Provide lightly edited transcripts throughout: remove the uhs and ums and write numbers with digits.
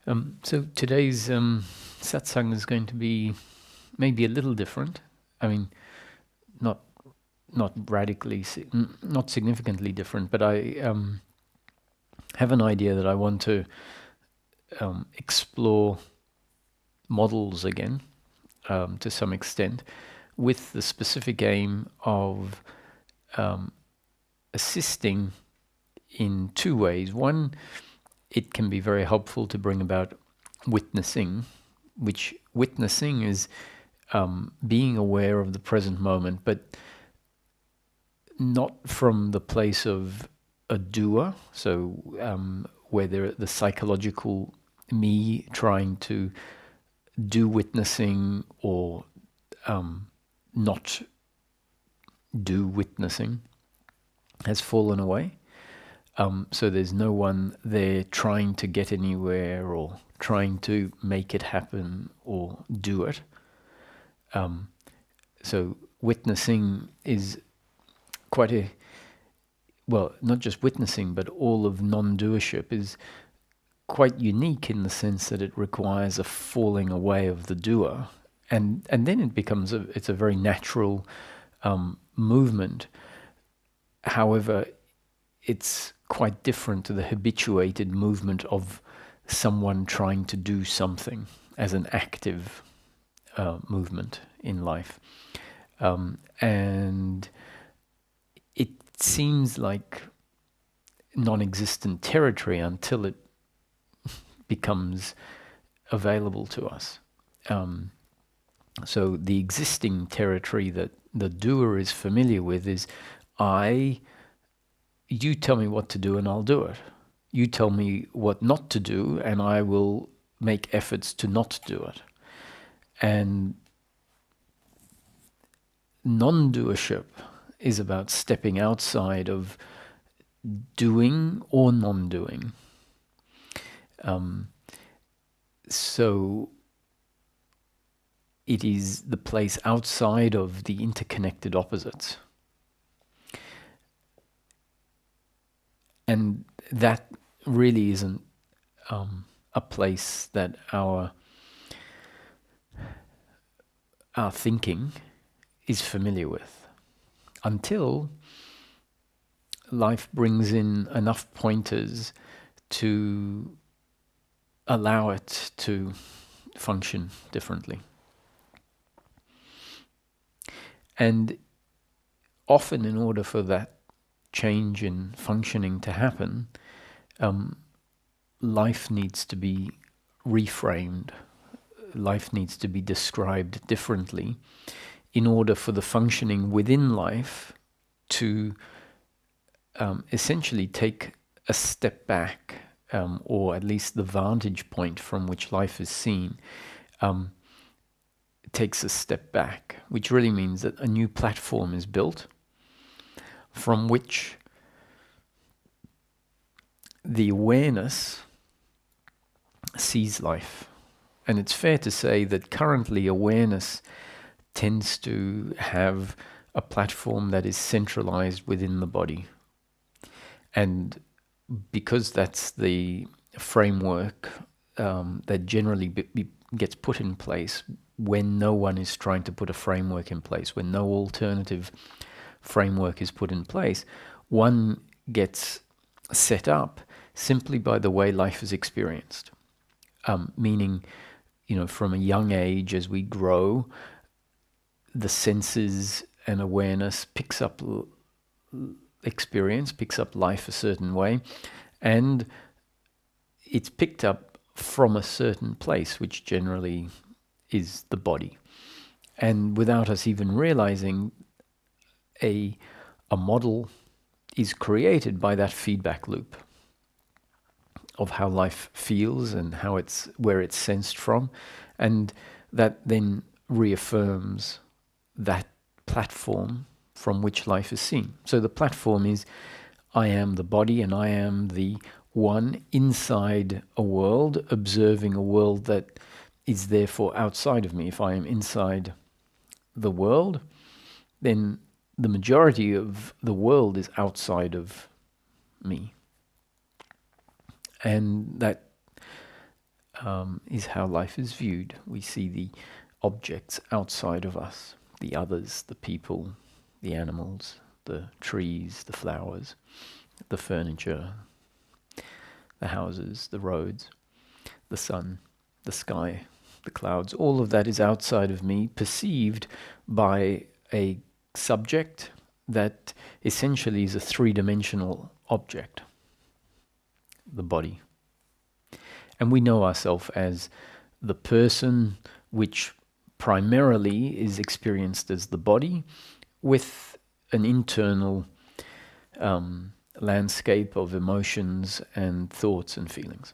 So today's satsang is going to be maybe a little different. I mean, not not radically, not significantly different, but I have an idea that I want to explore models again to some extent, with the specific aim of assisting in two ways. One, it can be very helpful to bring about witnessing, which witnessing is being aware of the present moment, but not from the place of a doer. So where the psychological me trying to do witnessing or not do witnessing has fallen away. So there's no one there trying to get anywhere or trying to make it happen or do it. So witnessing is quite not just witnessing, but all of non-doership is quite unique in the sense that it requires a falling away of the doer. And then it becomes it's a very natural movement. However, it's quite different to the habituated movement of someone trying to do something as an active movement in life. And it seems like non-existent territory until it becomes available to us. So the existing territory that the doer is familiar with is you tell me what to do and I'll do it. You tell me what not to do and I will make efforts to not do it. And non-doership is about stepping outside of doing or non-doing. So it is the place outside of the interconnected opposites. And that really isn't a place that our thinking is familiar with, until life brings in enough pointers to allow it to function differently. And often, in order for that change in functioning to happen, life needs to be reframed. Life needs to be described differently in order for the functioning within life to essentially take a step back, or at least the vantage point from which life is seen takes a step back, which really means that a new platform is built from which the awareness sees life. And it's fair to say that currently awareness tends to have a platform that is centralized within the body. And because that's the framework that generally gets put in place when no one is trying to put a framework in place, when no alternative framework is put in place, one gets set up simply by the way life is experienced. Meaning, from a young age, as we grow, the senses and awareness picks up experience, picks up life a certain way, and it's picked up from a certain place, which generally is the body. And without us even realizing, a model is created by that feedback loop of how life feels and where it's sensed from, and that then reaffirms that platform from which life is seen. So the platform is, I am the body and I am the one inside a world, observing a world that is therefore outside of me. If I am inside the world, then the majority of the world is outside of me. And that is how life is viewed. We see the objects outside of us, the others, the people, the animals, the trees, the flowers, the furniture, the houses, the roads, the sun, the sky, the clouds. All of that is outside of me, perceived by a subject that essentially is a three-dimensional object, the body. And we know ourselves as the person, which primarily is experienced as the body, with an internal landscape of emotions and thoughts and feelings.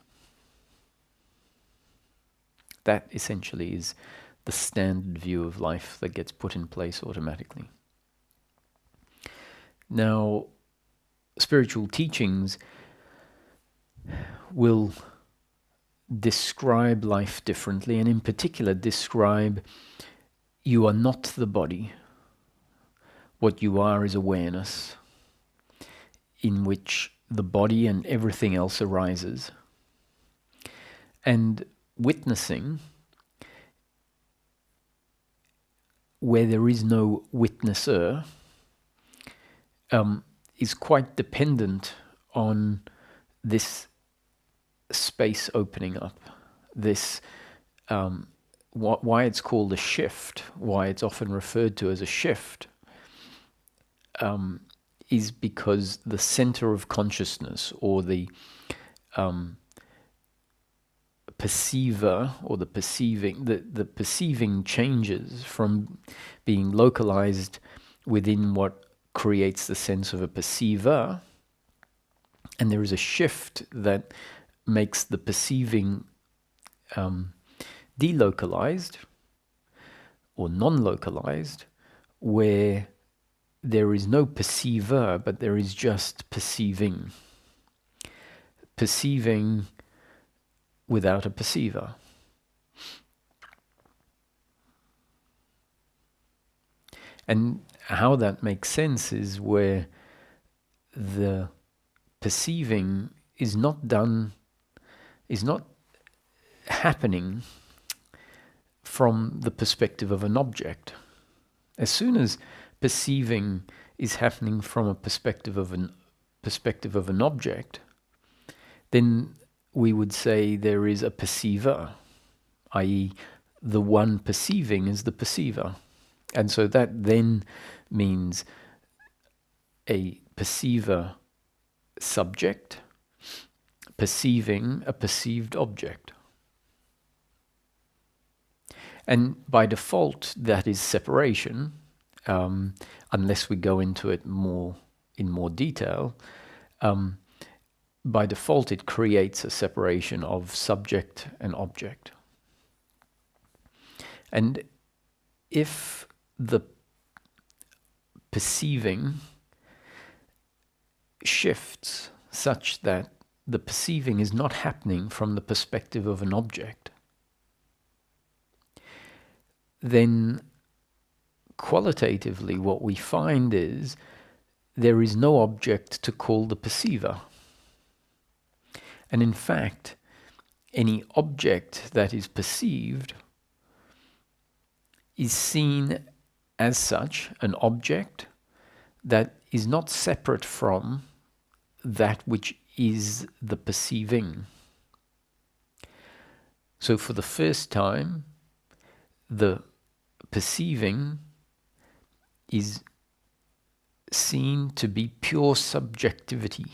That essentially is the standard view of life that gets put in place automatically. Now, spiritual teachings will describe life differently, and in particular describe you are not the body. What you are is awareness, in which the body and everything else arises. And witnessing, where there is no witnesser, is quite dependent on this space opening up. This, why it's called a shift, why it's often referred to as a shift, is because the center of consciousness, or the perceiver, or the perceiving changes from being localized within what creates the sense of a perceiver, and there is a shift that makes the perceiving delocalized or non-localized, where there is no perceiver, but there is just perceiving. Perceiving without a perceiver. And how that makes sense is where the perceiving is not happening from the perspective of an object. As soon as perceiving is happening from a perspective of an object, then we would say there is a perceiver, i.e., the one perceiving is the perceiver. And so that then means a perceiver subject perceiving a perceived object. And by default, that is separation, unless we go into it in more detail. By default, it creates a separation of subject and object. And if the perceiving shifts such that the perceiving is not happening from the perspective of an object, then qualitatively what we find is there is no object to call the perceiver. And in fact, any object that is perceived is seen as such, an object that is not separate from that which is the perceiving. So for the first time, the perceiving is seen to be pure subjectivity,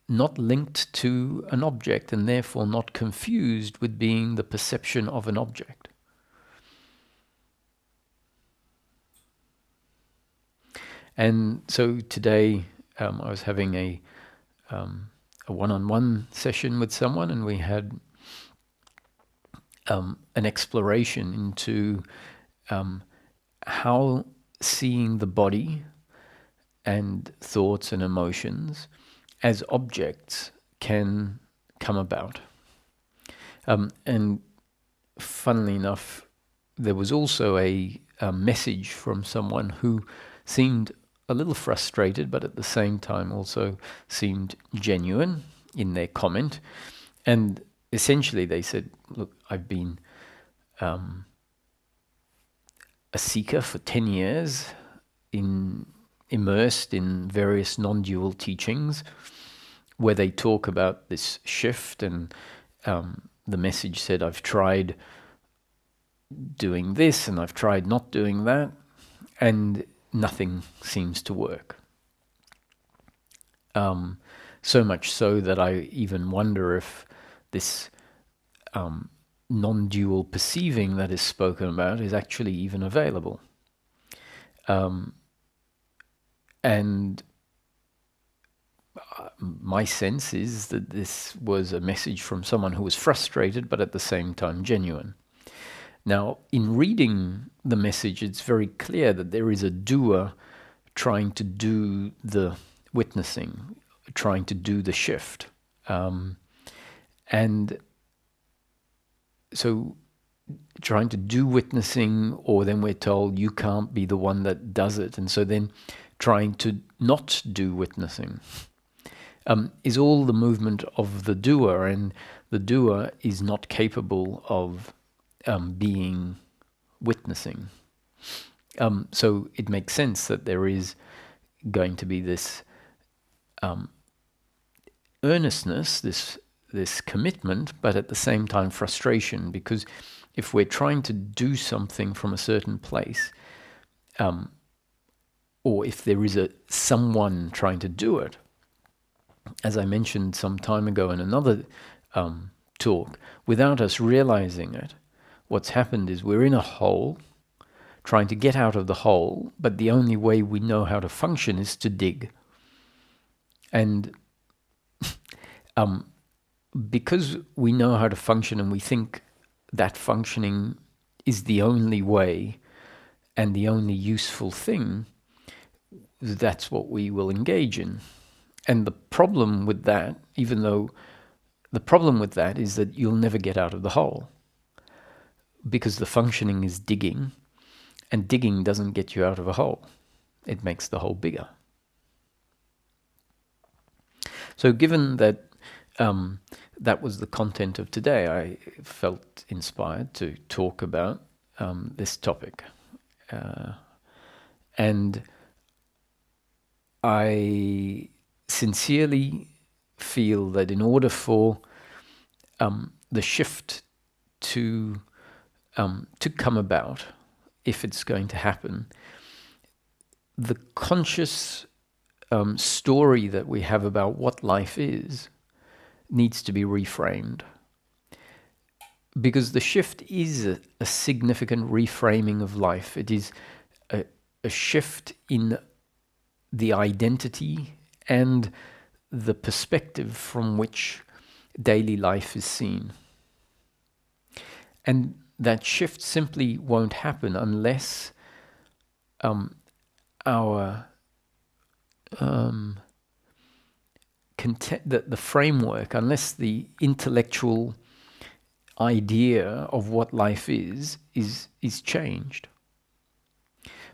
not linked to an object, and therefore not confused with being the perception of an object. And so today I was having a one-on-one session with someone, and we had an exploration into how seeing the body and thoughts and emotions as objects can come about. And funnily enough, there was also a message from someone who seemed a little frustrated, but at the same time also seemed genuine in their comment. And essentially they said, look, I've been a seeker for 10 years, immersed in various non-dual teachings where they talk about this shift, and the message said, I've tried doing this and I've tried not doing that, and nothing seems to work. So much so that I even wonder if this non-dual perceiving that is spoken about is actually even available. And my sense is that this was a message from someone who was frustrated, but at the same time genuine. Now, in reading the message, it's very clear that there is a doer trying to do the witnessing, trying to do the shift. And so trying to do witnessing, or then we're told you can't be the one that does it. And so then trying to not do witnessing is all the movement of the doer, and the doer is not capable of being witnessing. So it makes sense that there is going to be this earnestness, this commitment, but at the same time frustration, because if we're trying to do something from a certain place, or if there is someone trying to do it, as I mentioned some time ago in another talk, without us realizing it, what's happened is we're in a hole, trying to get out of the hole, but the only way we know how to function is to dig. And because we know how to function and we think that functioning is the only way and the only useful thing, that's what we will engage in. And the problem with that, even though the problem with that is that you'll never get out of the hole, because the functioning is digging, and digging doesn't get you out of a hole. It makes the hole bigger. So given that that was the content of today, I felt inspired to talk about this topic. And I sincerely feel that in order for the shift to come about, if it's going to happen, the conscious story that we have about what life is needs to be reframed. Because the shift is a significant reframing of life. It is a shift in the identity and the perspective from which daily life is seen. And that shift simply won't happen unless our the framework, unless the intellectual idea of what life is changed.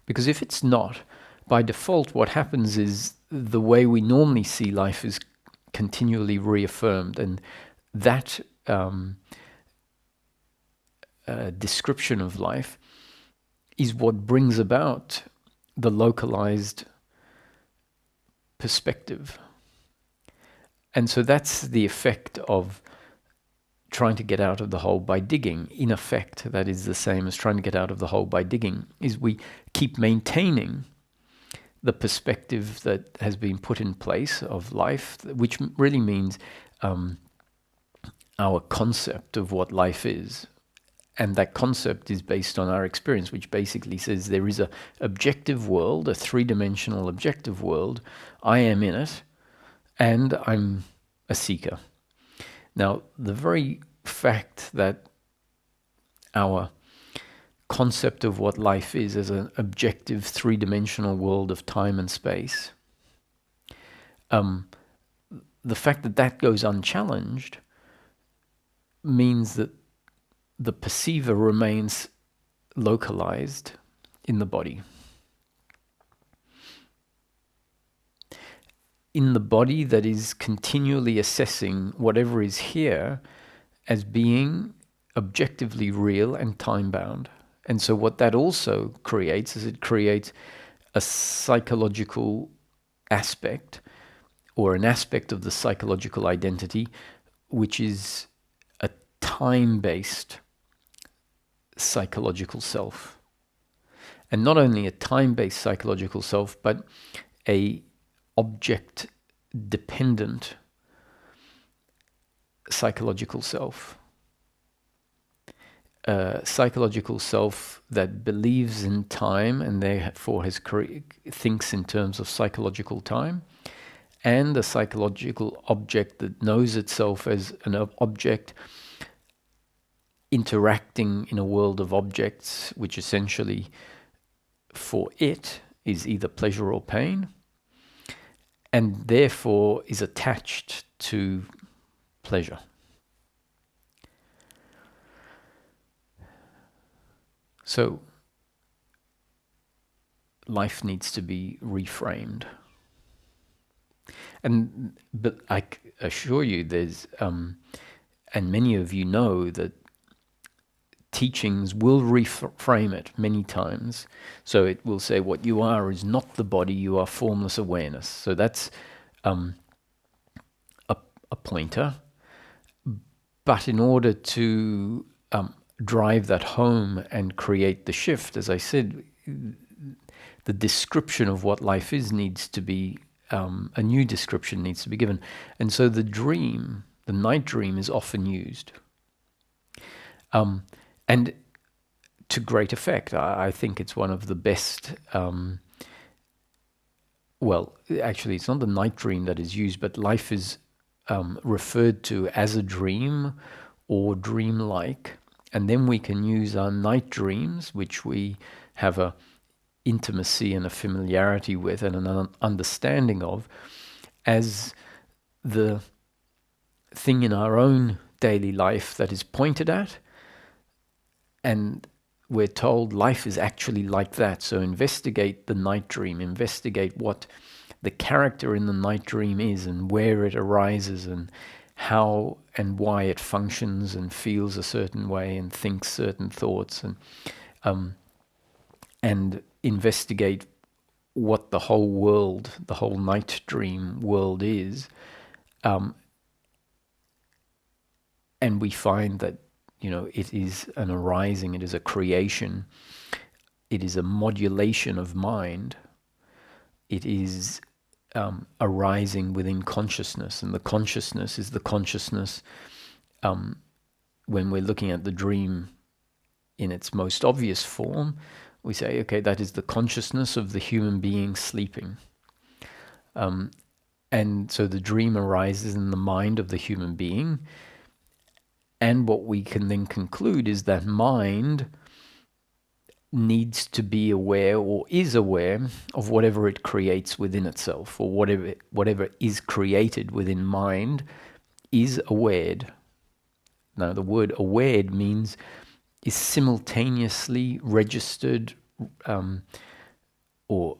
Because if it's not, by default, what happens is the way we normally see life is continually reaffirmed, and that description of life is what brings about the localized perspective. And so that's the effect of trying to get out of the hole by digging. In effect, that is the same as trying to get out of the hole by digging, is we keep maintaining the perspective that has been put in place of life, which really means our concept of what life is. And that concept is based on our experience, which basically says there is a objective world, a three-dimensional objective world. I am in it, and I'm a seeker. Now, the very fact that our concept of what life is as an objective three-dimensional world of time and space, the fact that that goes unchallenged means that the perceiver remains localized in the body. In the body that is continually assessing whatever is here as being objectively real and time-bound. And so what that also creates is it creates a psychological aspect, or an aspect of the psychological identity, which is a time-based psychological self. And not only a time-based psychological self, but a object-dependent psychological self. A psychological self that believes in time and therefore thinks in terms of psychological time, and a psychological object that knows itself as an object interacting in a world of objects, which essentially for it is either pleasure or pain, and therefore is attached to pleasure. So life needs to be reframed. But I assure you there's, and many of you know that teachings will reframe it many times. So it will say what you are is not the body, you are formless awareness. So that's a pointer. But in order to drive that home and create the shift, as I said, the description of what life is needs to be, a new description needs to be given. And so the dream, the night dream, is often used. And to great effect. I think it's one of the best, well, actually it's not the night dream that is used, but life is referred to as a dream or dreamlike. And then we can use our night dreams, which we have a intimacy and a familiarity with and an understanding of, as the thing in our own daily life that is pointed at. And we're told life is actually like that. So investigate the night dream, investigate what the character in the night dream is and where it arises and how and why it functions and feels a certain way and thinks certain thoughts, and investigate what the whole world, the whole night dream world is. And we find that, it is an arising, it is a creation, it is a modulation of mind, it is arising within consciousness, and the consciousness is the consciousness, when we're looking at the dream in its most obvious form, we say, okay, that is the consciousness of the human being sleeping. And so the dream arises in the mind of the human being. And what we can then conclude is that mind needs to be aware or is aware of whatever it creates within itself, or whatever is created within mind is awared. Now the word awared means is simultaneously registered, or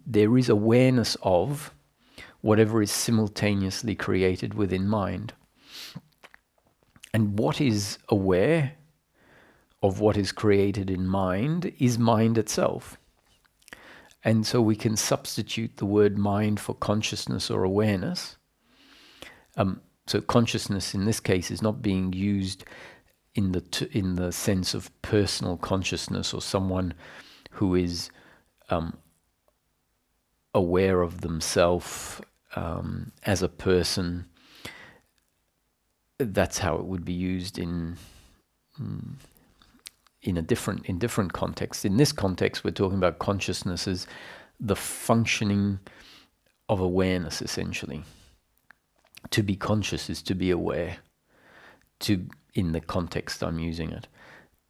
there is awareness of whatever is simultaneously created within mind. And what is aware of what is created in mind is mind itself. And so we can substitute the word mind for consciousness or awareness. So consciousness in this case is not being used in the sense of personal consciousness or someone who is aware of themselves as a person. That's how it would be used in different contexts. In this context, we're talking about consciousness as the functioning of awareness, essentially. To be conscious is to be aware. In the context I'm using it,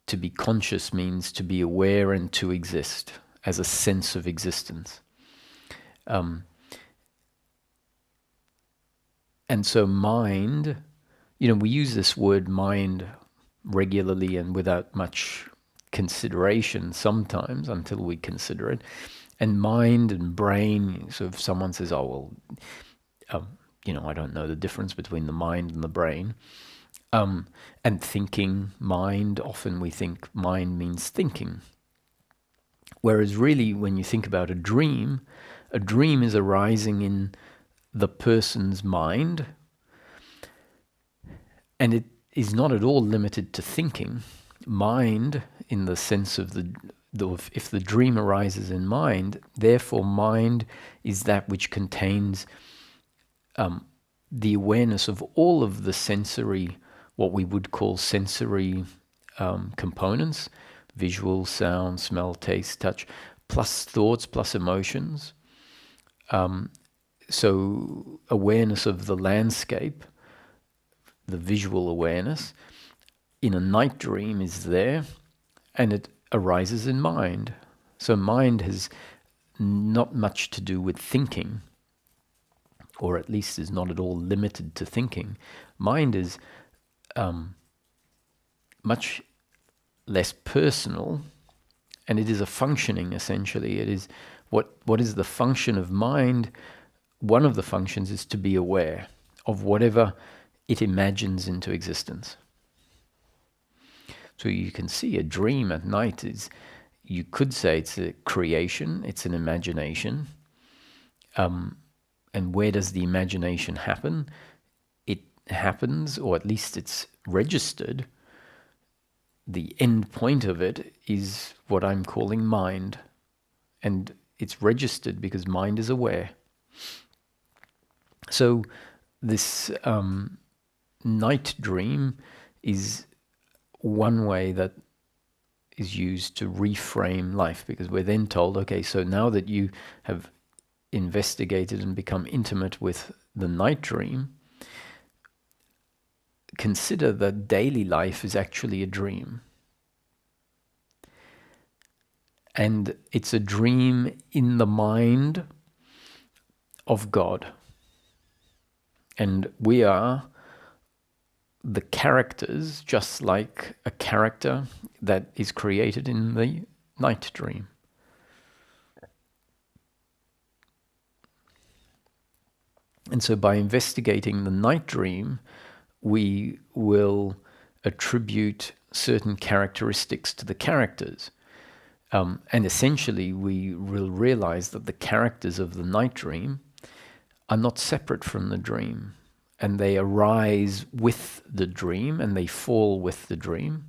to be conscious means to be aware and to exist as a sense of existence. And so mind. We use this word mind regularly and without much consideration sometimes until we consider it. And mind and brain, so if someone says, I don't know the difference between the mind and the brain, And thinking, mind, often we think mind means thinking. Whereas really, when you think about a dream is arising in the person's mind, and it is not at all limited to thinking. Mind, in the sense of if the dream arises in mind, therefore mind is that which contains the awareness of all of the sensory, what we would call sensory components: visual, sound, smell, taste, touch, plus thoughts, plus emotions. So awareness of the landscape, the visual awareness, in a night dream is there, and it arises in mind. So mind has not much to do with thinking, or at least is not at all limited to thinking. Mind is much less personal, and it is a functioning, essentially. It is what is the function of mind? One of the functions is to be aware of whatever it imagines into existence. So you can see a dream at night is, you could say it's a creation, it's an imagination. And where does the imagination happen? It happens, or at least it's registered. The end point of it is what I'm calling mind. And it's registered because mind is aware. So this night dream is one way that is used to reframe life, because we're then told, okay, so now that you have investigated and become intimate with the night dream, consider that daily life is actually a dream. And it's a dream in the mind of God. And we are the characters, just like a character that is created in the night dream. And so by investigating the night dream, we will attribute certain characteristics to the characters. And essentially, we will realize that the characters of the night dream are not separate from the dream. And they arise with the dream, and they fall with the dream.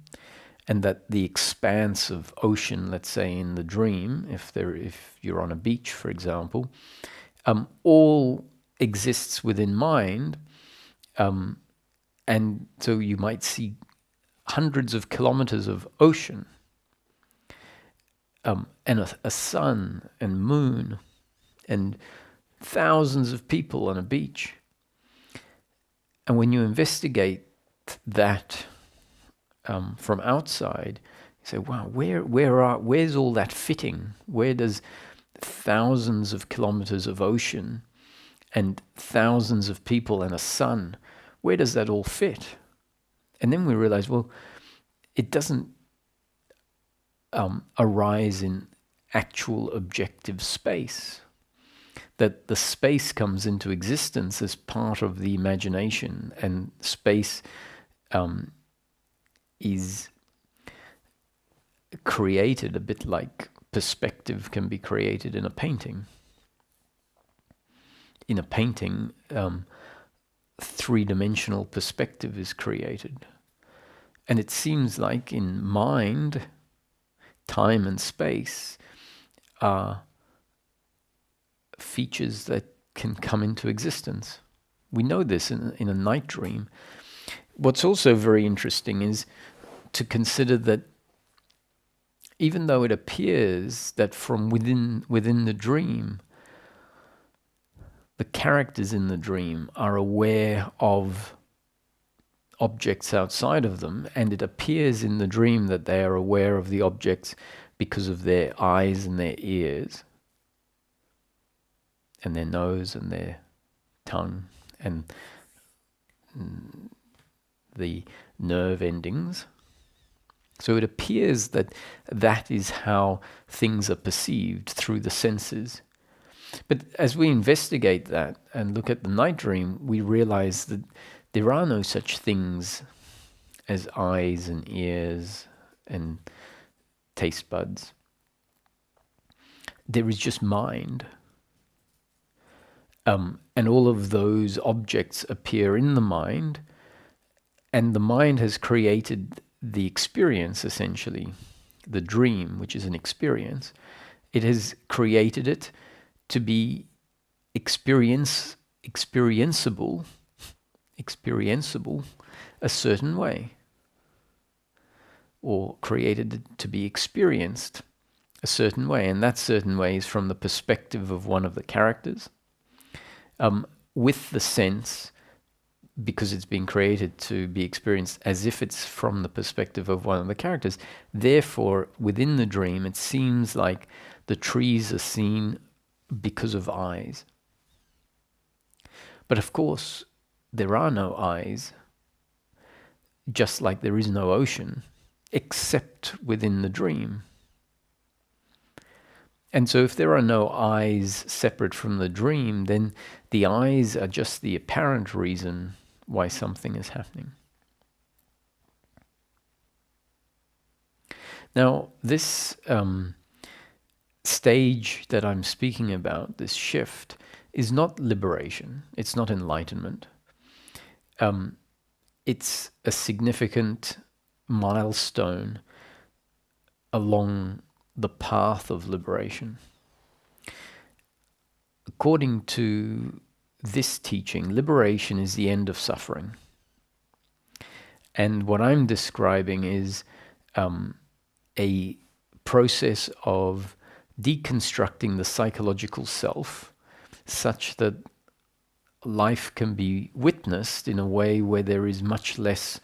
And that the expanse of ocean, let's say in the dream, if you're on a beach, for example, all exists within mind. And so you might see hundreds of kilometers of ocean, and a sun and moon, and thousands of people on a beach. And when you investigate that from outside, you say, wow, where's all that fitting? Where does thousands of kilometers of ocean and thousands of people and a sun, where does that all fit? And then we realize, well, it doesn't arise in actual objective space. That the space comes into existence as part of the imagination, and space is created a bit like perspective can be created in a painting. In a painting, three-dimensional perspective is created. And it seems like in mind, time and space are features that can come into existence. We know this in a night dream. What's also very interesting is to consider that even though it appears that from within the dream, the characters in the dream are aware of objects outside of them, and it appears in the dream that they are aware of the objects because of their eyes and their ears, and their nose and their tongue, and the nerve endings. So it appears that that is how things are perceived through the senses. But as we investigate that and look at the night dream, we realize that there are no such things as eyes and ears and taste buds. There is just mind. And all of those objects appear in the mind, and the mind has created the experience, essentially, the dream, which is an experience. It has created it to be experienceable a certain way, or created it to be experienced a certain way, and that certain way is from the perspective of one of the characters, with the sense, because it's been created to be experienced as if it's from the perspective of one of the characters. Therefore, within the dream, it seems like the trees are seen because of eyes. But of course, there are no eyes, just like there is no ocean, except within the dream. And so if there are no eyes separate from the dream, then the eyes are just the apparent reason why something is happening. Now, this stage that I'm speaking about, this shift, is not liberation. It's not enlightenment. It's a significant milestone along the path of liberation. According to this teaching, liberation is the end of suffering. And what I'm describing is a process of deconstructing the psychological self such that life can be witnessed in a way where there is much less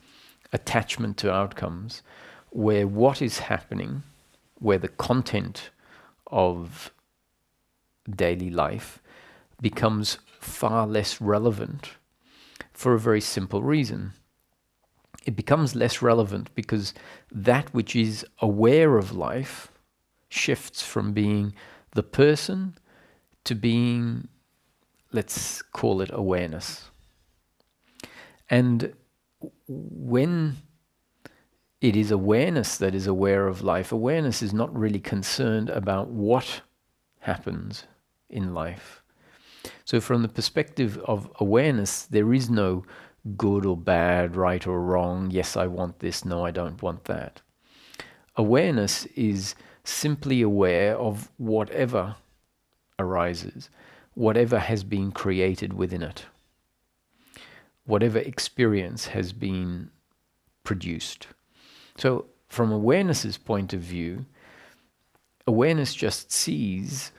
attachment to outcomes, where what is happening, where the content of daily life becomes far less relevant, for a very simple reason. It becomes less relevant because that which is aware of life shifts from being the person to being, let's call it, awareness. And when it is awareness that is aware of life, awareness is not really concerned about what happens in life. So from the perspective of awareness, there is no good or bad, right or wrong, yes, I want this, no, I don't want that. Awareness is simply aware of whatever arises, whatever has been created within it, whatever experience has been produced. So from awareness's point of view, awareness just sees,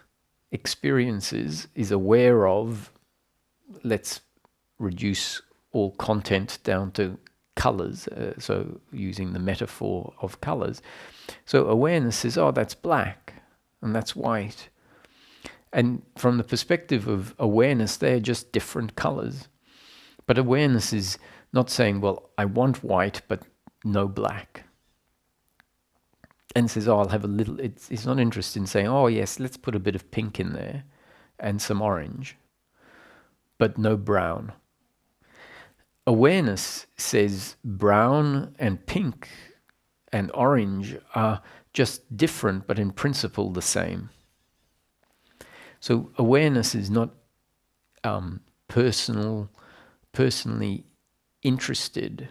experiences, is aware of, let's reduce all content down to colors, so using the metaphor of colors. So awareness says, oh, that's black and that's white. And from the perspective of awareness, they're just different colors. But awareness is not saying, well, I want white, but no black. And says, oh, I'll have a little, it's not interested in saying, oh yes, let's put a bit of pink in there and some orange, but no brown. Awareness says brown and pink and orange are just different, but in principle the same. So awareness is not personally interested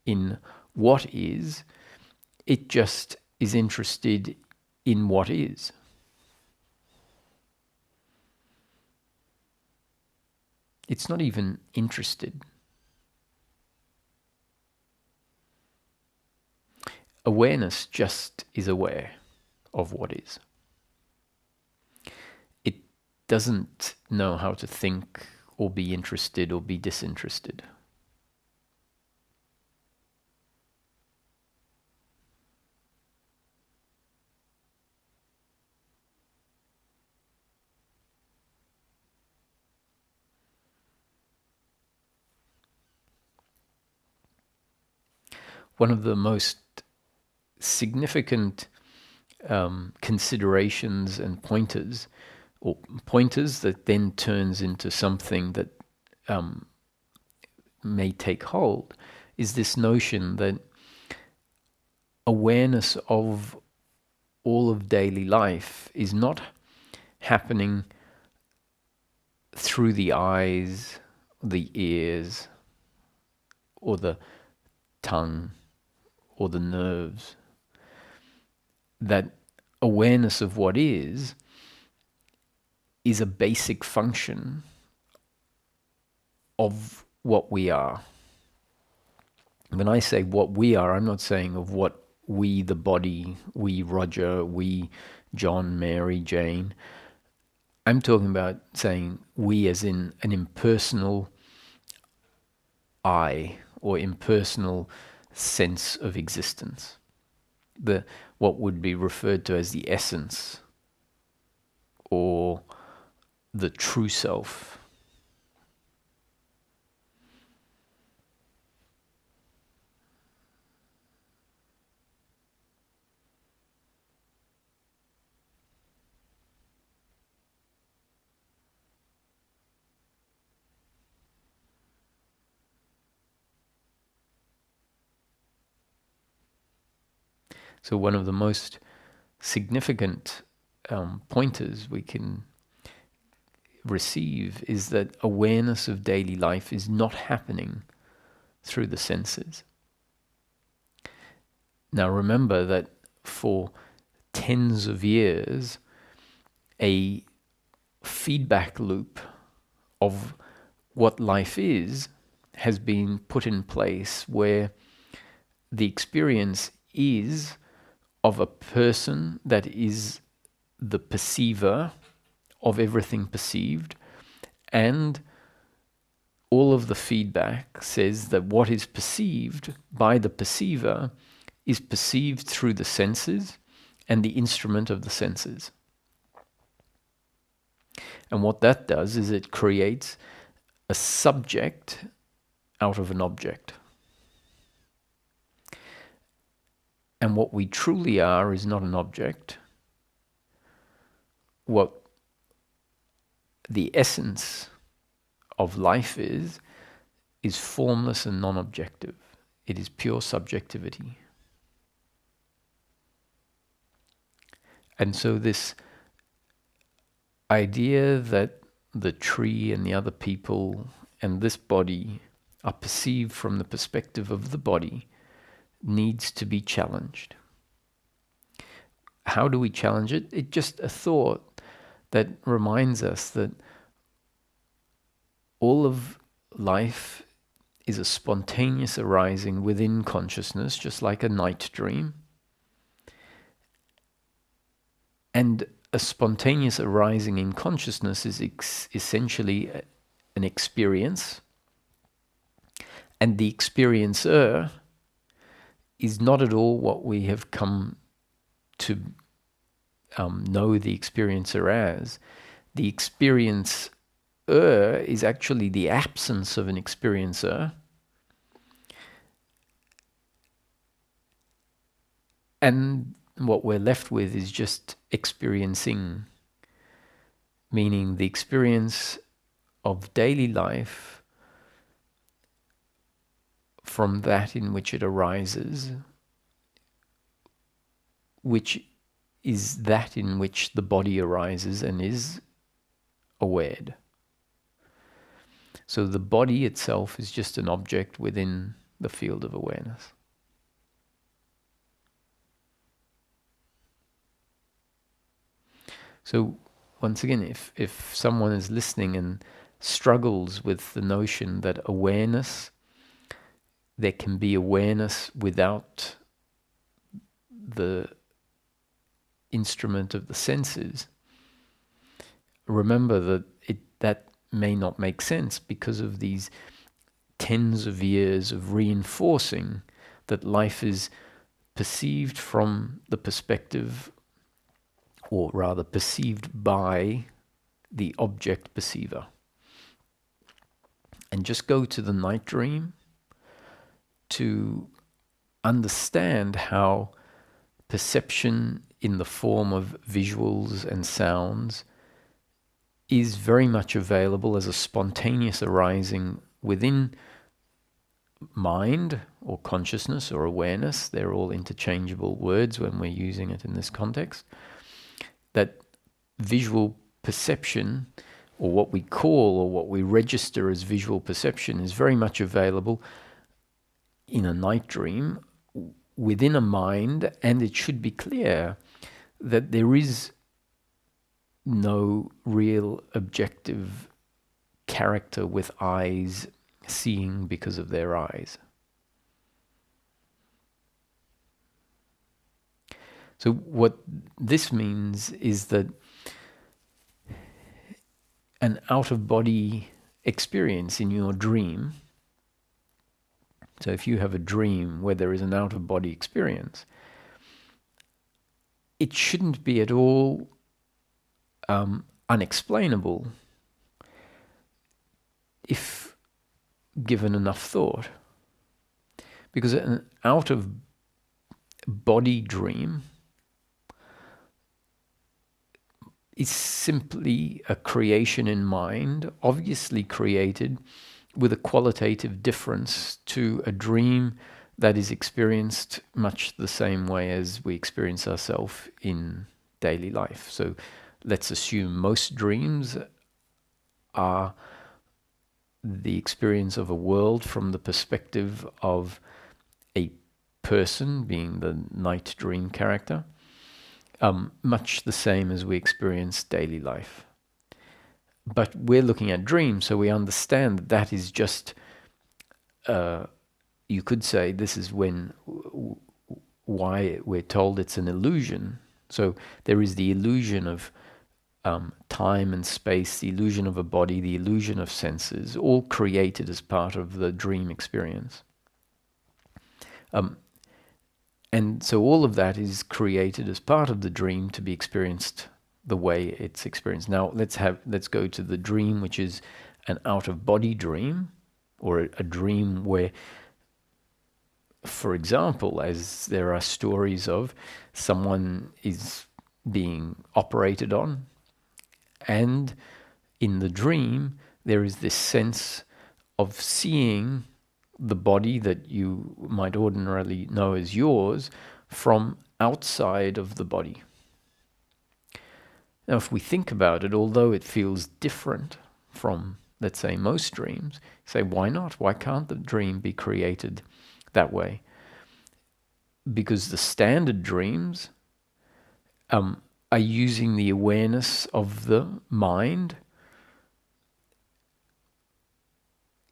in what is, it just is interested in what is. It's not even interested. Awareness just is aware of what is. It doesn't know how to think or be interested or be disinterested. One of the most significant considerations and pointers, or pointers that then turns into something that may take hold, is this notion that awareness of all of daily life is not happening through the eyes, the ears, or the tongue, or the nerves. That awareness of what is a basic function of what we are. When I say what we are, I'm not saying of what we, the body, we, Roger, we, John, Mary, Jane. I'm talking about saying we as in an impersonal I, or impersonal sense of existence. What would be referred to as the essence, or the true self. So one of the most significant pointers we can receive is that awareness of daily life is not happening through the senses. Now remember that for tens of years, a feedback loop of what life is has been put in place, where the experience is of a person that is the perceiver of everything perceived, and all of the feedback says that what is perceived by the perceiver is perceived through the senses and the instrument of the senses. And what that does is it creates a subject out of an object. And what we truly are is not an object. What the essence of life is formless and non-objective. It is pure subjectivity. And so this idea that the tree and the other people and this body are perceived from the perspective of the body needs to be challenged. How do we challenge it? It's just a thought that reminds us that all of life is a spontaneous arising within consciousness, just like a night dream. And a spontaneous arising in consciousness is essentially an experience. And the experiencer is not at all what we have come to know the experiencer as. The experiencer is actually the absence of an experiencer. And what we're left with is just experiencing, meaning the experience of daily life from that in which it arises, which is that in which the body arises and is awared. So the body itself is just an object within the field of awareness. So once again, if someone is listening and struggles with the notion that awareness, there can be awareness without the instrument of the senses, remember that that may not make sense because of these tens of years of reinforcing that life is perceived from the perspective, or rather perceived by the object perceiver. And just go to the night dream to understand how perception in the form of visuals and sounds is very much available as a spontaneous arising within mind or consciousness or awareness, they're all interchangeable words when we're using it in this context, that visual perception, or what we call or what we register as visual perception, is very much available in a night dream within a mind, and it should be clear that there is no real objective character with eyes seeing because of their eyes. So what this means is that an out-of-body experience in your dream, so if you have a dream where there is an out-of-body experience, it shouldn't be at all unexplainable if given enough thought. Because an out-of-body dream is simply a creation in mind, obviously created with a qualitative difference to a dream that is experienced much the same way as we experience ourselves in daily life. So let's assume most dreams are the experience of a world from the perspective of a person, being the night dream character, much the same as we experience daily life. But we're looking at dreams, so we understand that that is just, you could say this is why we're told it's an illusion. So there is the illusion of time and space, the illusion of a body, the illusion of senses, all created as part of the dream experience. And so all of that is created as part of the dream to be experienced the way it's experienced. Now let's go to the dream, which is an out-of-body dream, or a dream where, for example, as there are stories of, someone is being operated on, and in the dream there is this sense of seeing the body that you might ordinarily know as yours from outside of the body. Now, if we think about it, although it feels different from, let's say, most dreams, say, why not? Why can't the dream be created that way? Because the standard dreams are using the awareness of the mind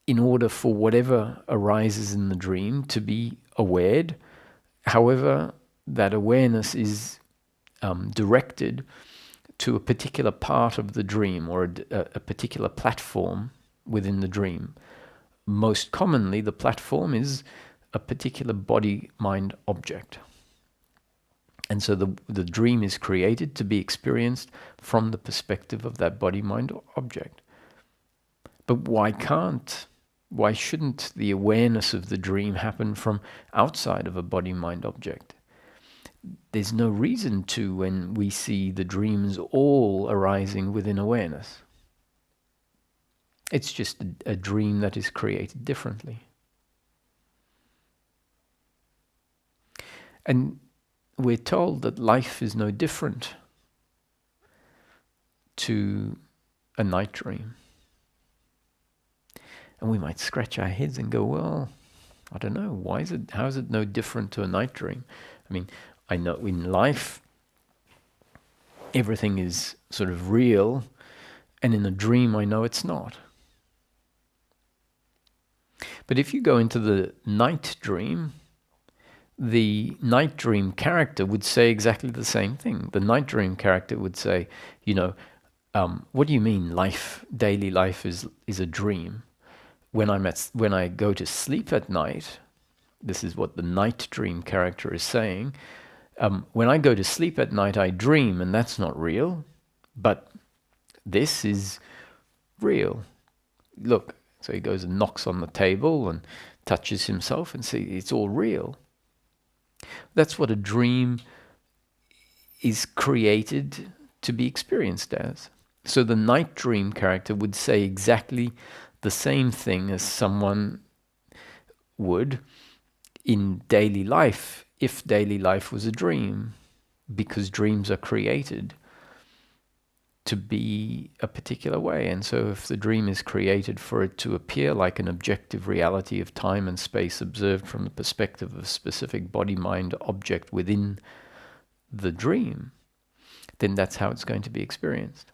in order for whatever arises in the dream to be awared. However, that awareness is directed to a particular part of the dream, or a particular platform within the dream. Most commonly, the platform is a particular body-mind object. And so the dream is created to be experienced from the perspective of that body-mind object. But why shouldn't the awareness of the dream happen from outside of a body-mind object? There's no reason to, when we see the dreams all arising within awareness. It's just a dream that is created differently. And we're told that life is no different to a night dream. And we might scratch our heads and go, well, I don't know, how is it no different to a night dream? I mean, I know in life, everything is sort of real, and in a dream I know it's not. But if you go into the night dream, the night dream character would say exactly the same thing. The night dream character would say, what do you mean daily life is a dream? When I go to sleep at night, this is what the night dream character is saying. When I go to sleep at night, I dream, and that's not real, but this is real. Look, so he goes and knocks on the table and touches himself and see it's all real. That's what a dream is created to be experienced as. So the night dream character would say exactly the same thing as someone would in daily life, if daily life was a dream, because dreams are created to be a particular way. And so if the dream is created for it to appear like an objective reality of time and space observed from the perspective of a specific body-mind object within the dream, then that's how it's going to be experienced.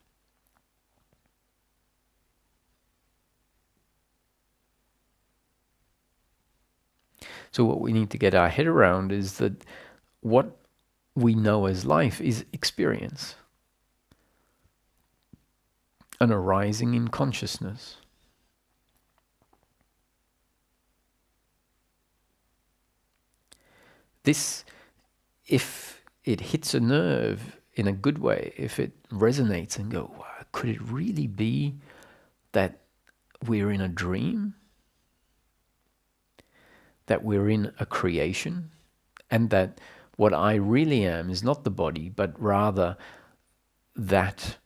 So what we need to get our head around is that what we know as life is experience, an arising in consciousness. This, if it hits a nerve in a good way, if it resonates and go, wow, could it really be that we're in a dream? That we're in a creation? And that what I really am is not the body, but rather that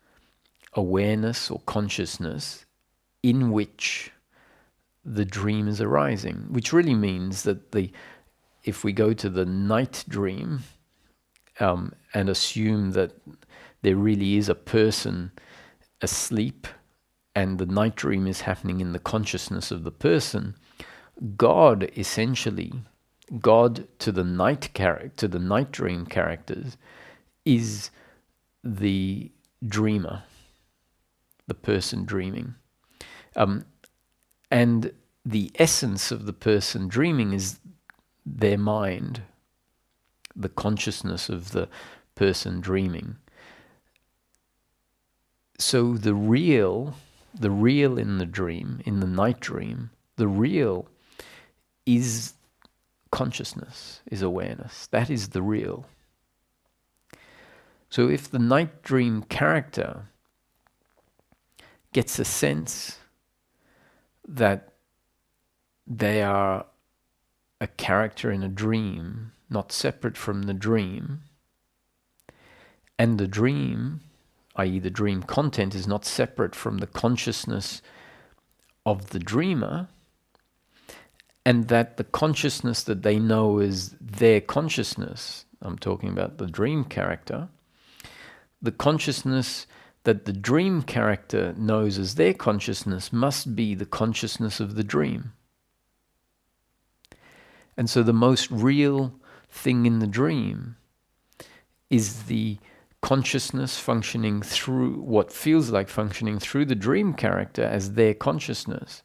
awareness or consciousness in which the dream is arising, which really means that if we go to the night dream and assume that there really is a person asleep and the night dream is happening in the consciousness of the person, God essentially, God to the night dream characters is the dreamer, the person dreaming. And the essence of the person dreaming is their mind, the consciousness of the person dreaming. So the real in the dream, in the night dream, the real is consciousness, is awareness. That is the real. So if the night dream character gets a sense that they are a character in a dream, not separate from the dream, and the dream, i.e. the dream content, is not separate from the consciousness of the dreamer, and that the consciousness that they know is their consciousness, I'm talking about the dream character, the consciousness that the dream character knows as their consciousness must be the consciousness of the dream. And so the most real thing in the dream is the consciousness functioning through what feels like functioning through the dream character as their consciousness.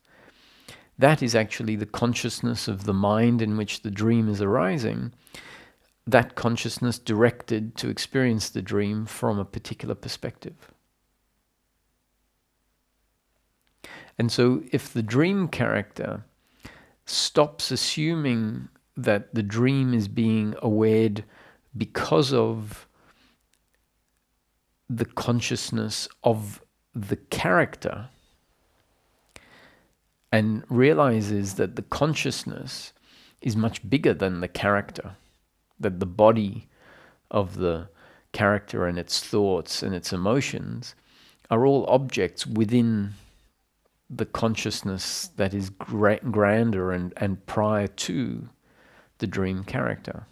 That is actually the consciousness of the mind in which the dream is arising, that consciousness directed to experience the dream from a particular perspective. And so if the dream character stops assuming that the dream is being awared because of the consciousness of the character, and realizes that the consciousness is much bigger than the character, that the body of the character and its thoughts and its emotions are all objects within the consciousness that is grander and prior to the dream character.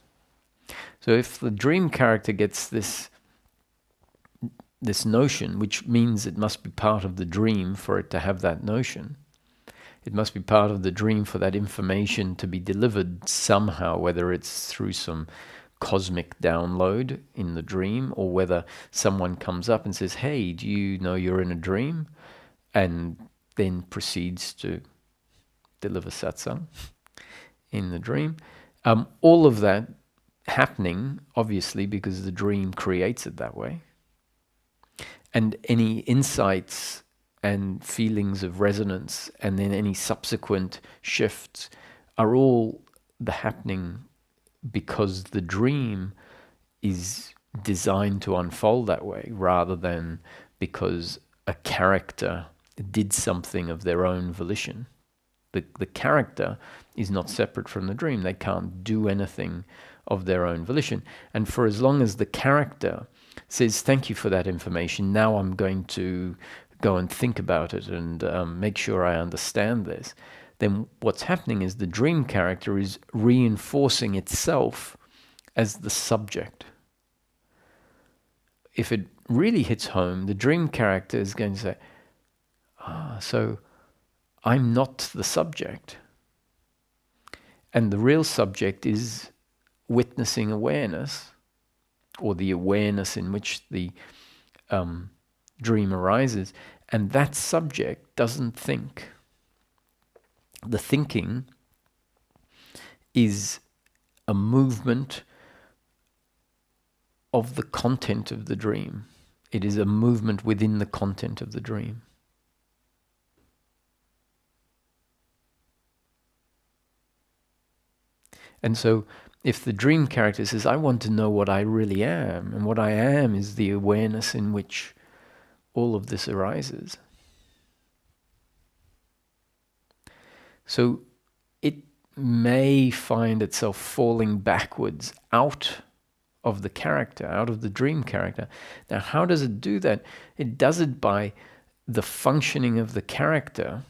So if the dream character gets this notion, which means it must be part of the dream for it to have that notion, it must be part of the dream for that information to be delivered somehow, whether it's through some cosmic download in the dream, or whether someone comes up and says, hey, do you know you're in a dream? And then proceeds to deliver satsang in the dream. All of that happening, obviously, because the dream creates it that way. And any insights and feelings of resonance and then any subsequent shifts are all the happening because the dream is designed to unfold that way, rather than because a character did something of their own volition. The character is not separate from the dream. They can't do anything of their own volition. And for as long as the character says, thank you for that information, now I'm going to go and think about it and make sure I understand this, then what's happening is the dream character is reinforcing itself as the subject. If it really hits home, the dream character is going to say, so I'm not the subject. And the real subject is witnessing awareness, or the awareness in which the dream arises. And that subject doesn't think. The thinking is a movement of the content of the dream. It is a movement within the content of the dream. And so if the dream character says, I want to know what I really am, and what I am is the awareness in which all of this arises. So it may find itself falling backwards out of the character, out of the dream character. Now, how does it do that? It does it by the functioning of the character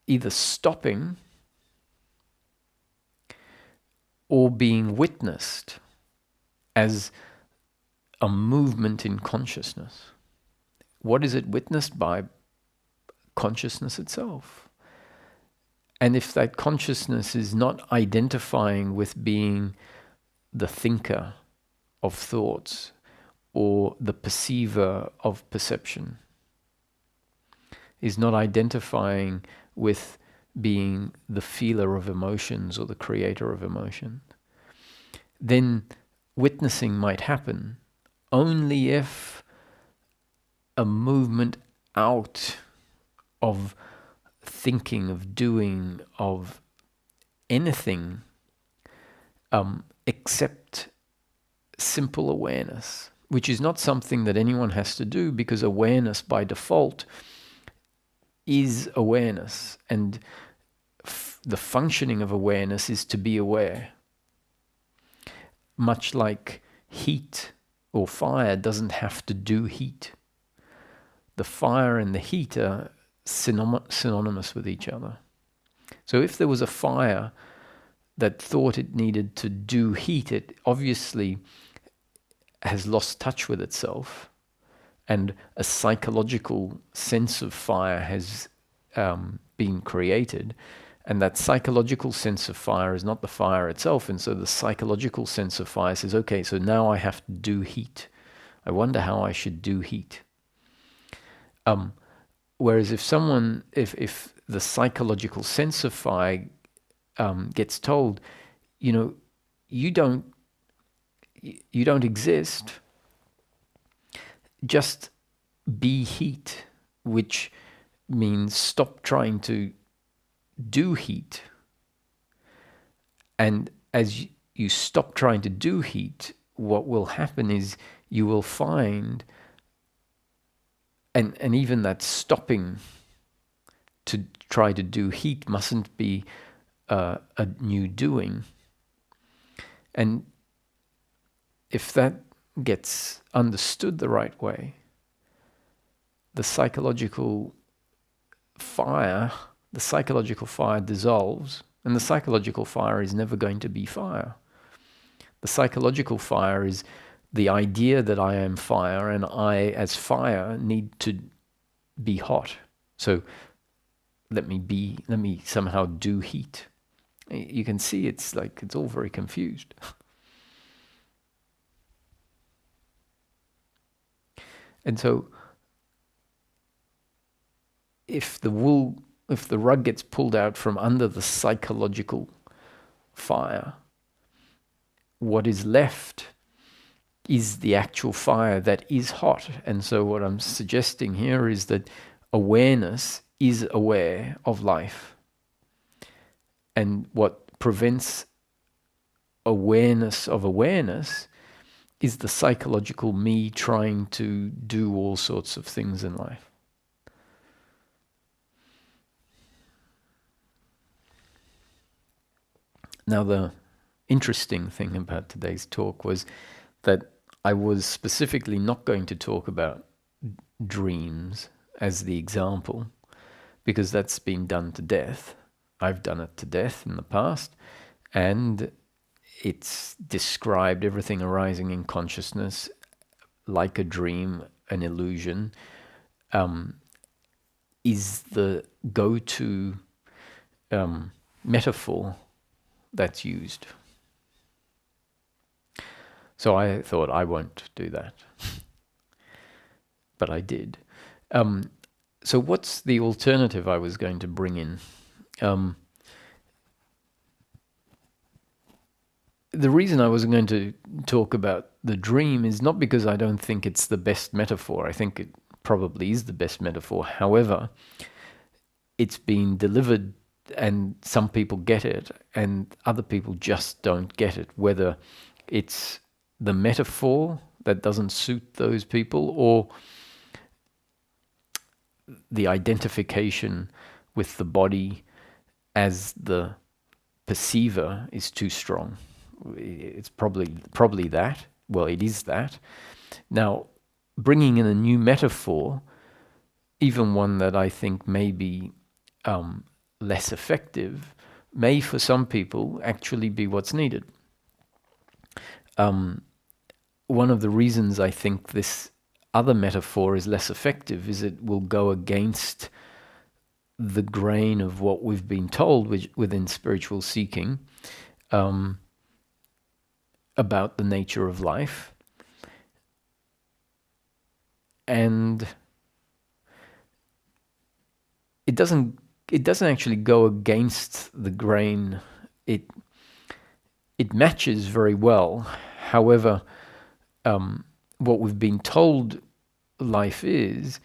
either stopping or being witnessed as a movement in consciousness. What is it witnessed by? Consciousness itself. And if that consciousness is not identifying with being the thinker of thoughts or the perceiver of perception, is not identifying with being the feeler of emotions or the creator of emotion, then witnessing might happen only if a movement out of thinking, of doing, of anything except simple awareness, which is not something that anyone has to do, because awareness by default is awareness, and the functioning of awareness is to be aware. Much like heat or fire doesn't have to do heat. The fire and the heat are synonymous with each other. So if there was a fire that thought it needed to do heat, it obviously has lost touch with itself, and a psychological sense of fire has been created, and that psychological sense of fire is not the fire itself, and so the psychological sense of fire says, okay, so now I have to do heat. I wonder how I should do heat. Whereas if the psychological sense of fire gets told, you don't exist, just be heat, which means stop trying to do heat. And as you stop trying to do heat, what will happen is you will find, and even that stopping to try to do heat mustn't be a new doing. And if that gets understood the right way, the psychological fire dissolves, and the psychological fire is never going to be fire. The psychological fire is the idea that I am fire, and I, as fire, need to be hot. So let me somehow do heat. You can see it's all very confused. And so if the rug gets pulled out from under the psychological fire, what is left is the actual fire that is hot. And so what I'm suggesting here is that awareness is aware of life. And what prevents awareness of awareness is the psychological me trying to do all sorts of things in life. Now, the interesting thing about today's talk was that I was specifically not going to talk about dreams as the example, because that's been done to death. I've done it to death in the past, and it's described everything arising in consciousness like a dream, an illusion, is the go-to metaphor that's used. So I thought, I won't do that. But I did. So what's the alternative I was going to bring in? The reason I wasn't going to talk about the dream is not because I don't think it's the best metaphor. I think it probably is the best metaphor. However, it's been delivered and some people get it and other people just don't get it, whether it's the metaphor that doesn't suit those people or the identification with the body as the perceiver is too strong. It's probably that. Well, it is that. Now, bringing in a new metaphor, even one that I think may be less effective, may for some people actually be what's needed. One of the reasons I think this other metaphor is less effective is it will go against the grain of what we've been told within spiritual seeking about the nature of life. And it doesn't actually go against the grain. It matches very well. However, what we've been told life is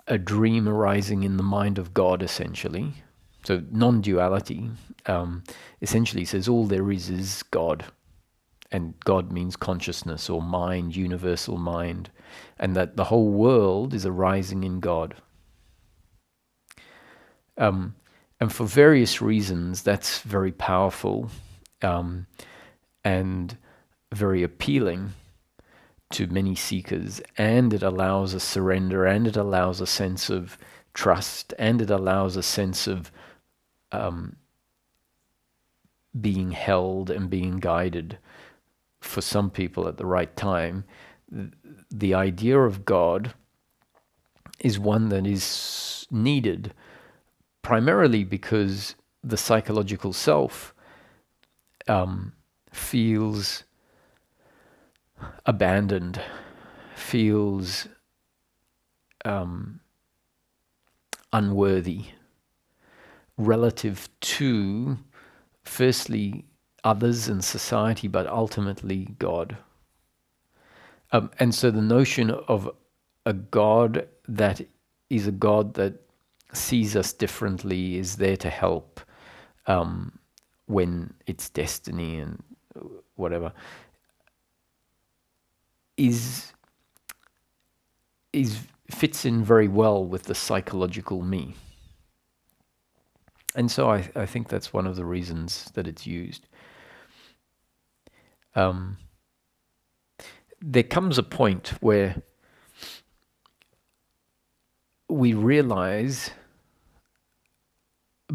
a dream arising in the mind of God, essentially. So non-duality essentially says all there is God. And God means consciousness or mind, universal mind. And that the whole world is arising in God. And for various reasons, that's very powerful and very appealing to many seekers, and it allows a surrender, and it allows a sense of trust, and it allows a sense of being held and being guided for some people at the right time. The idea of God is one that is needed primarily because the psychological self feels abandoned, feels unworthy relative to, firstly, others and society, but ultimately God. And so the notion of a God that is a God that sees us differently, is there to help when it's destiny and whatever, fits in very well with the psychological me. And so I think that's one of the reasons that it's used. There comes a point where we realize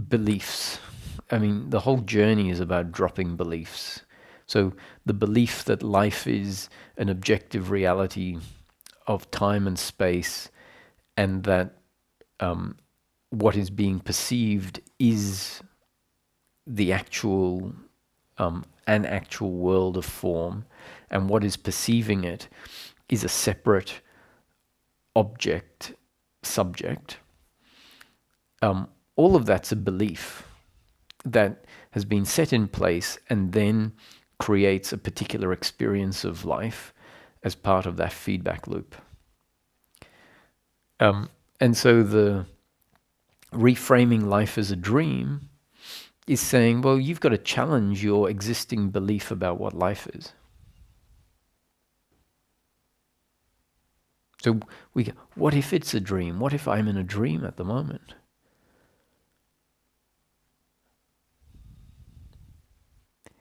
beliefs. I mean, the whole journey is about dropping beliefs. So the belief that life is an objective reality of time and space, and that what is being perceived is the actual, an actual world of form, and what is perceiving it is a separate object, subject. All of that's a belief that has been set in place and then creates a particular experience of life as part of that feedback loop. And so the reframing life as a dream is saying, well, you've got to challenge your existing belief about what life is. So what if it's a dream? What if I'm in a dream at the moment?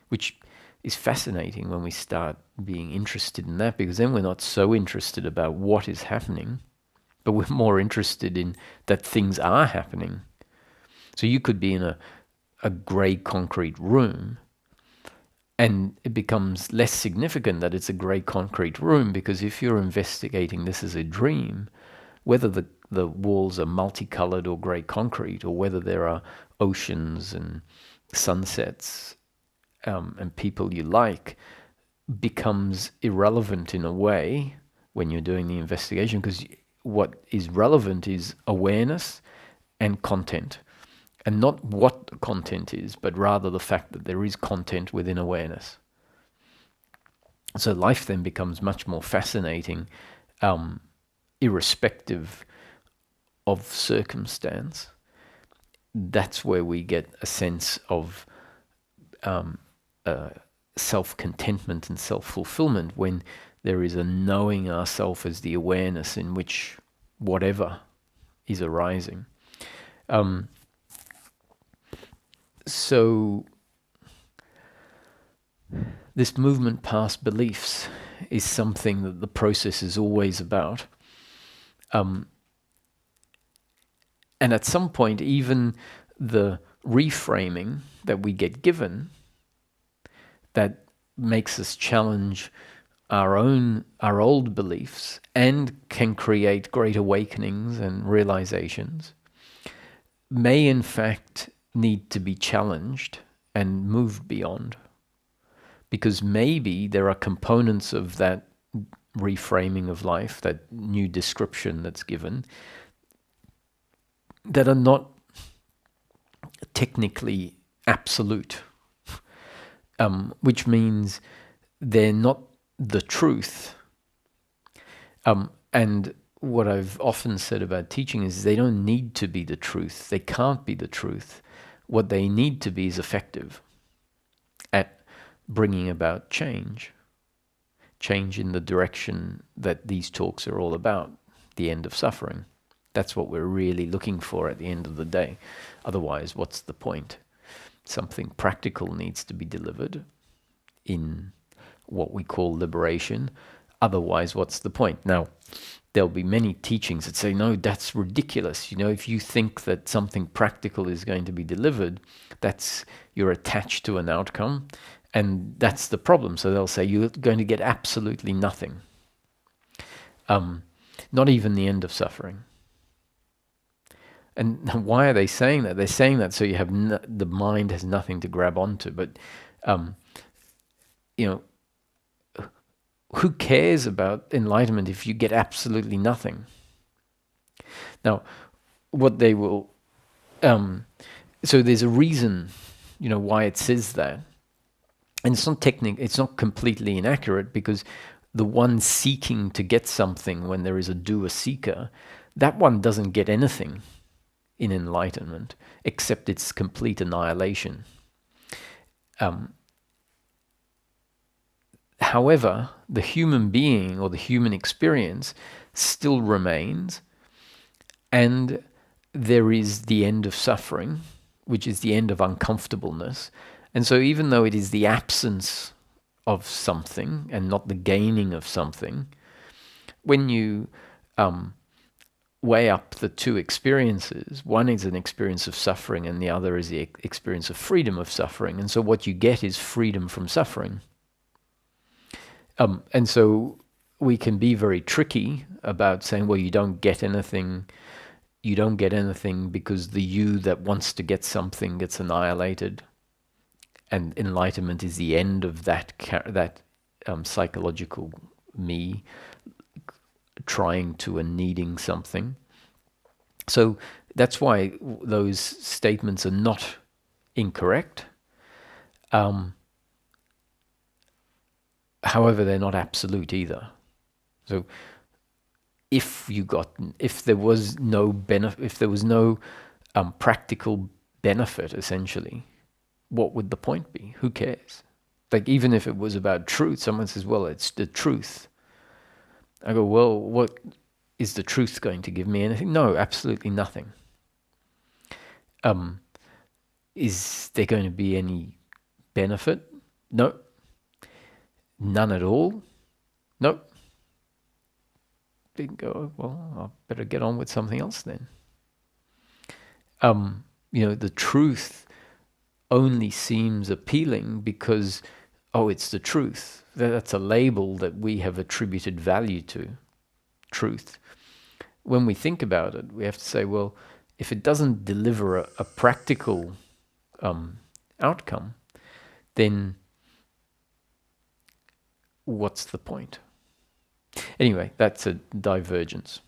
Which is fascinating when we start being interested in that, because then we're not so interested about what is happening, but we're more interested in that things are happening. So you could be in a grey concrete room, and it becomes less significant that it's a grey concrete room, because if you're investigating this as a dream, whether the walls are multicolored or grey concrete, or whether there are oceans and sunsets and people you like, becomes irrelevant in a way when you're doing the investigation, because what is relevant is awareness and content, and not what the content is, but rather the fact that there is content within awareness. So life then becomes much more fascinating, irrespective of circumstance. That's where we get a sense of self-contentment and self-fulfillment, when there is a knowing ourself as the awareness in which whatever is arising. So this movement past beliefs is something that the process is always about. And at some point, even the reframing that we get given, that makes us challenge our old beliefs and can create great awakenings and realizations, may in fact need to be challenged and moved beyond. Because maybe there are components of that reframing of life, that new description that's given, that are not technically absolute, which means they're not the truth. And what I've often said about teaching is they don't need to be the truth. They can't be the truth. What they need to be is effective at bringing about change in the direction that these talks are all about, the end of suffering. That's what we're really looking for at the end of the day. Otherwise, what's the point? Something practical needs to be delivered in what we call liberation. Otherwise, what's the point? Now, there'll be many teachings that say, no, that's ridiculous. If you think that something practical is going to be delivered, you're attached to an outcome, and that's the problem. So they'll say you're going to get absolutely nothing. Not even the end of suffering. And why are they saying that? They're saying that so you have the mind has nothing to grab onto. But who cares about enlightenment if you get absolutely nothing? Now, what they will, so there's a reason, why it says that, and it's not completely inaccurate, because the one seeking to get something, when there is a doer seeker, that one doesn't get anything in enlightenment except its complete annihilation. However, the human being or the human experience still remains, and there is the end of suffering, which is the end of uncomfortableness. And so even though it is the absence of something and not the gaining of something, when you weigh up the two experiences, one is an experience of suffering and the other is the experience of freedom of suffering. And so what you get is freedom from suffering. And so we can be very tricky about saying, well, you don't get anything because the you that wants to get something gets annihilated. And enlightenment is the end of that psychological me trying to and needing something. So that's why those statements are not incorrect. However, they're not absolute either. So if there was no practical benefit, essentially, what would the point be? Who cares? Like, even if it was about truth, someone says, well, it's the truth. I go, well, what is the truth going to give me anything? No, absolutely nothing. Is there going to be any benefit? No. none at all? Nope. Didn't go, well, I better get on with something else then. The truth only seems appealing because, it's the truth. That's a label that we have attributed value to, truth. When we think about it, we have to say, well, if it doesn't deliver a practical outcome, then what's the point? Anyway, that's a divergence.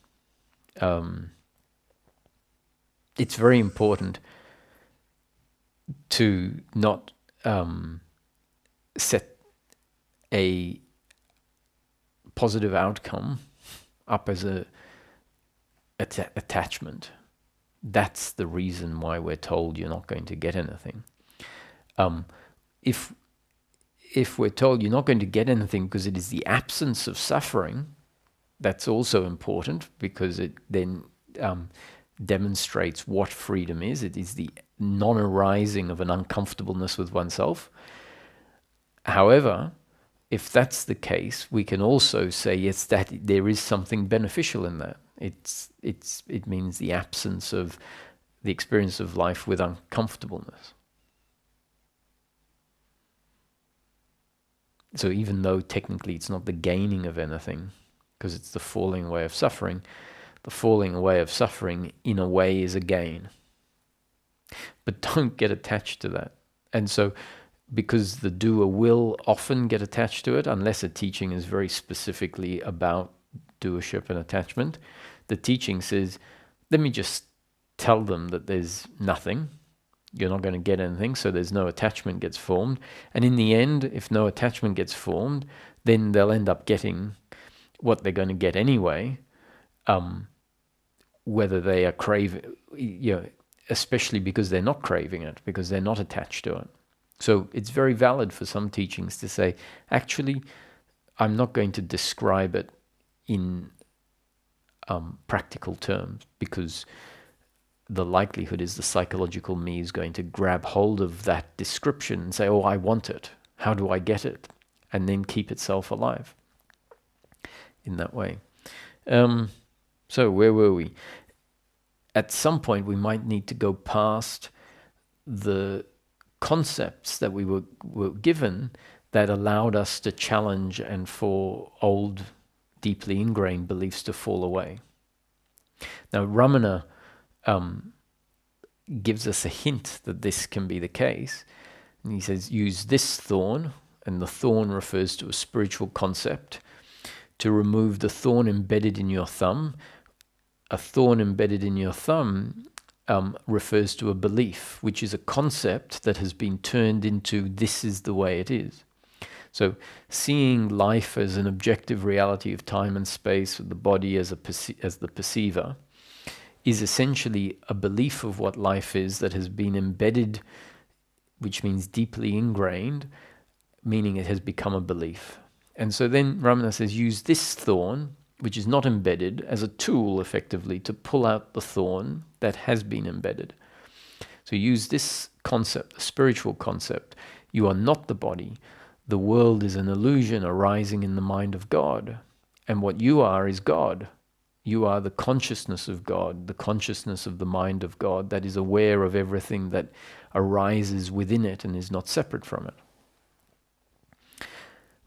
It's very important to not set a positive outcome up as a attachment. That's the reason why we're told you're not going to get anything. If we're told you're not going to get anything because it is the absence of suffering, that's also important, because it then demonstrates what freedom is. It is the non-arising of an uncomfortableness with oneself. However, if that's the case, we can also say, yes, that there is something beneficial in that. It means the absence of the experience of life with uncomfortableness. So even though technically it's not the gaining of anything, because it's the falling away of suffering, the falling away of suffering in a way is a gain. But don't get attached to that. And so, because the doer will often get attached to it, unless a teaching is very specifically about doership and attachment, the teaching says, let me just tell them that there's nothing. You're not going to get anything, so there's no attachment gets formed. And in the end, if no attachment gets formed, then they'll end up getting what they're going to get anyway, whether they are craving, especially because they're not craving it, because they're not attached to it. So it's very valid for some teachings to say, actually, I'm not going to describe it in practical terms, because the likelihood is the psychological me is going to grab hold of that description and say, oh, I want it. How do I get it? And then keep itself alive in that way. So where were we? At some point, we might need to go past the concepts that we were given that allowed us to challenge and for old, deeply ingrained beliefs to fall away. Now, Ramana gives us a hint that this can be the case. And he says, use this thorn, and the thorn refers to a spiritual concept, to remove the thorn embedded in your thumb. A thorn embedded in your thumb refers to a belief, which is a concept that has been turned into this is the way it is. So seeing life as an objective reality of time and space, with the body as the perceiver, is essentially a belief of what life is that has been embedded, which means deeply ingrained, meaning it has become a belief. And so then Ramana says, use this thorn, which is not embedded, as a tool, effectively, to pull out the thorn that has been embedded. So use this concept, the spiritual concept. You are not the body. The world is an illusion arising in the mind of God. And what you are is God. You are the consciousness of God, the consciousness of the mind of God that is aware of everything that arises within it and is not separate from it.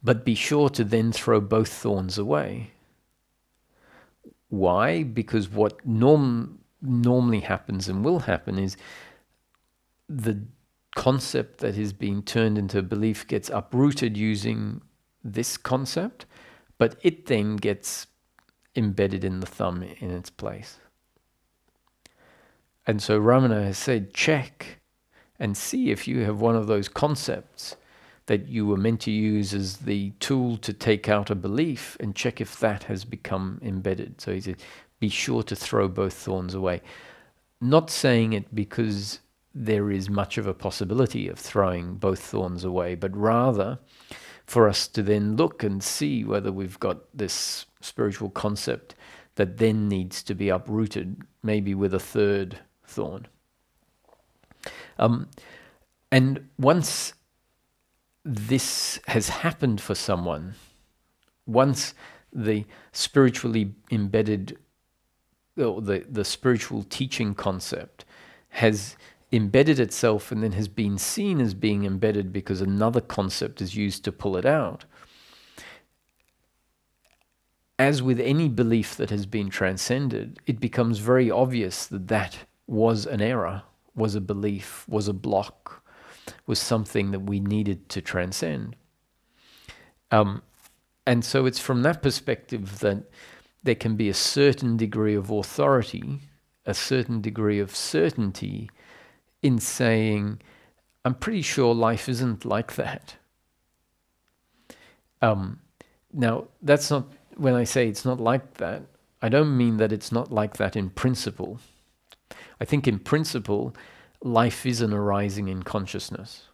But be sure to then throw both thorns away. Why? Because what normally happens and will happen is the concept that is being turned into a belief gets uprooted using this concept, but it then gets embedded in the thumb in its place. And so Ramana has said, check and see if you have one of those concepts that you were meant to use as the tool to take out a belief, and check if that has become embedded. So he said, be sure to throw both thorns away. Not saying it because there is much of a possibility of throwing both thorns away, but rather for us to then look and see whether we've got this spiritual concept that then needs to be uprooted, maybe with a third thorn. And once this has happened for someone, once the spiritually embedded, or the spiritual teaching concept has embedded itself and then has been seen as being embedded because another concept is used to pull it out, as with any belief that has been transcended, it becomes very obvious that that was an error, was a belief, was a block, was something that we needed to transcend. And so it's from that perspective that there can be a certain degree of authority, a certain degree of certainty in saying, I'm pretty sure life isn't like that. Now, that's not, when I say it's not like that, I don't mean that it's not like that in principle. I think in principle, life is an arising in consciousness.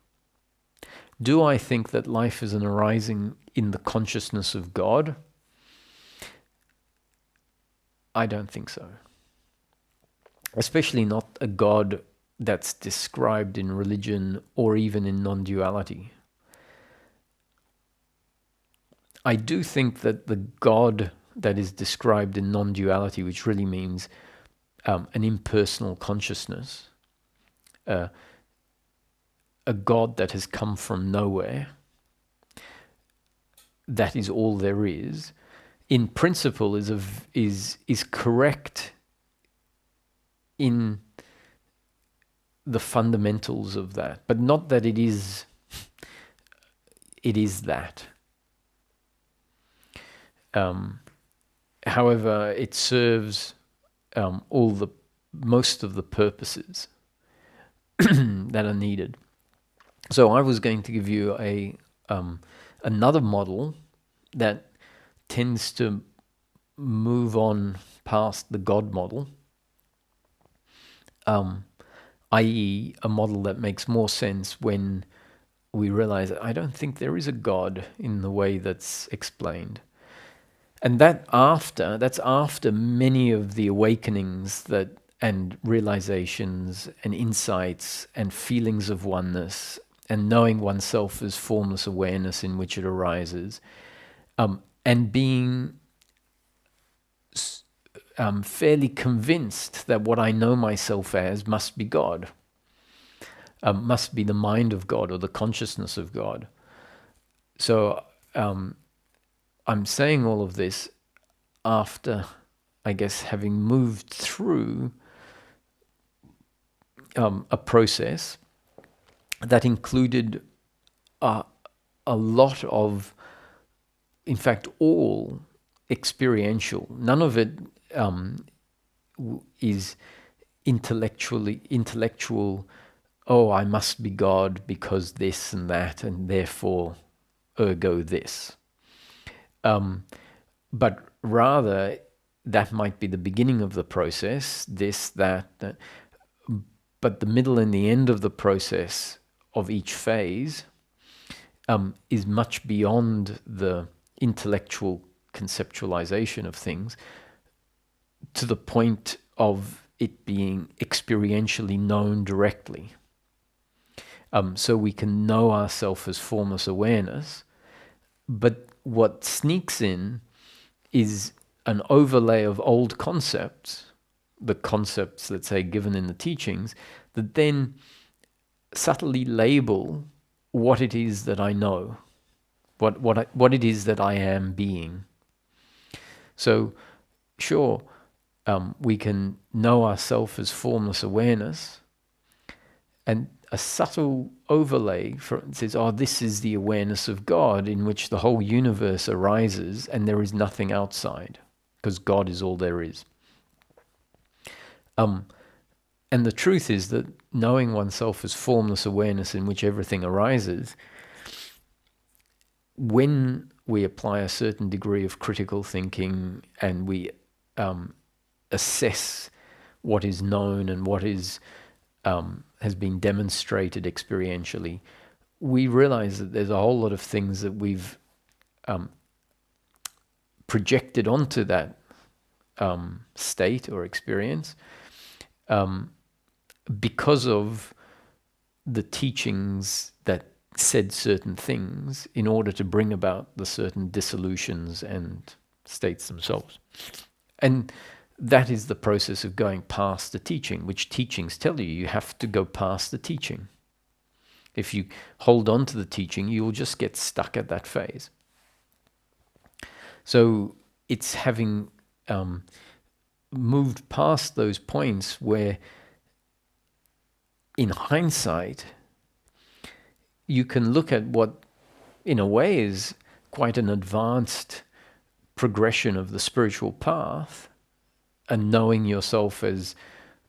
Do I think that life is an arising in the consciousness of God? I don't think so. Especially not a God that's described in religion or even in non-duality. I do think that the God that is described in non-duality, which really means an impersonal consciousness, a God that has come from nowhere, that is all there is, in principle is correct in the fundamentals of that, but not that it is that. However, it serves most of the purposes that are needed. So I was going to give you another model that tends to move on past the God model, i.e. a model that makes more sense when we realize that I don't think there is a God in the way that's explained. And that's after many of the awakenings and realizations and insights and feelings of oneness and knowing oneself as formless awareness in which it arises, and being fairly convinced that what I know myself as must be God, must be the mind of God or the consciousness of God. So I'm saying all of this after, I guess, having moved through a process that included a lot of, in fact, all experiential. None of it is intellectual. Oh, I must be God because this and that, and therefore, ergo this. But rather, that might be the beginning of the process, this, that, but the middle and the end of the process of each phase is much beyond the intellectual conceptualization of things to the point of it being experientially known directly. So we can know ourselves as formless awareness, but what sneaks in is an overlay of old concepts, the concepts, let's say, given in the teachings, that then subtly label what it is that I know, what it is that I am being. So, sure, we can know ourselves as formless awareness, and a subtle overlay says, oh, this is the awareness of God in which the whole universe arises and there is nothing outside, because God is all there is. And the truth is that knowing oneself as formless awareness in which everything arises, when we apply a certain degree of critical thinking and we assess what is known and what is has been demonstrated experientially, we realize that there's a whole lot of things that we've projected onto that state or experience because of the teachings that said certain things in order to bring about the certain dissolutions and states themselves. And that is the process of going past the teaching, which teachings tell you have to go past the teaching. If you hold on to the teaching, you will just get stuck at that phase. So it's having moved past those points where, in hindsight, you can look at what, in a way, is quite an advanced progression of the spiritual path, and knowing yourself as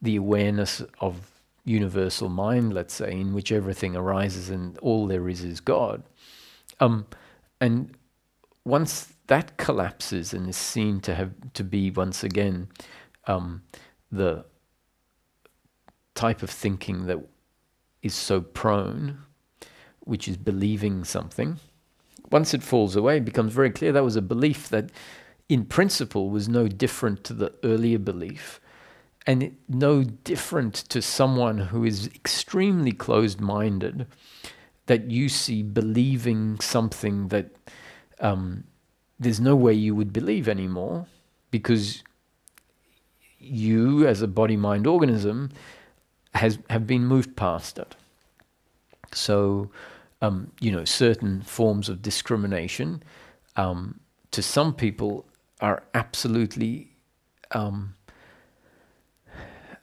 the awareness of universal mind, let's say, in which everything arises and all there is God. And once that collapses and is seen to be once again the type of thinking that is so prone, which is believing something, once it falls away, it becomes very clear that was a belief that in principle was no different to the earlier belief, and no different to someone who is extremely closed-minded, that you see believing something that there's no way you would believe anymore, because you, as a body-mind organism, have been moved past it. So, certain forms of discrimination, to some people, are absolutely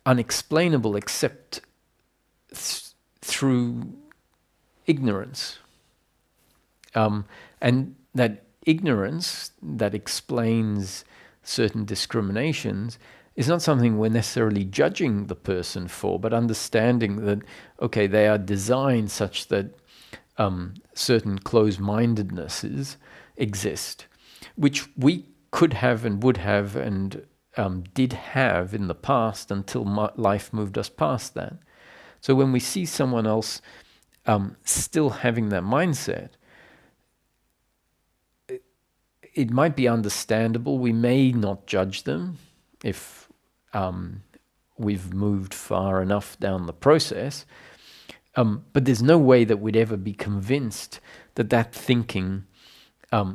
unexplainable except through ignorance. And that ignorance that explains certain discriminations is not something we're necessarily judging the person for, but understanding that, okay, they are designed such that certain closed-mindednesses exist, which we could have and would have and did have in the past until life moved us past that. So when we see someone else still having that mindset, it might be understandable. We may not judge them if we've moved far enough down the process, but there's no way that we'd ever be convinced that that thinking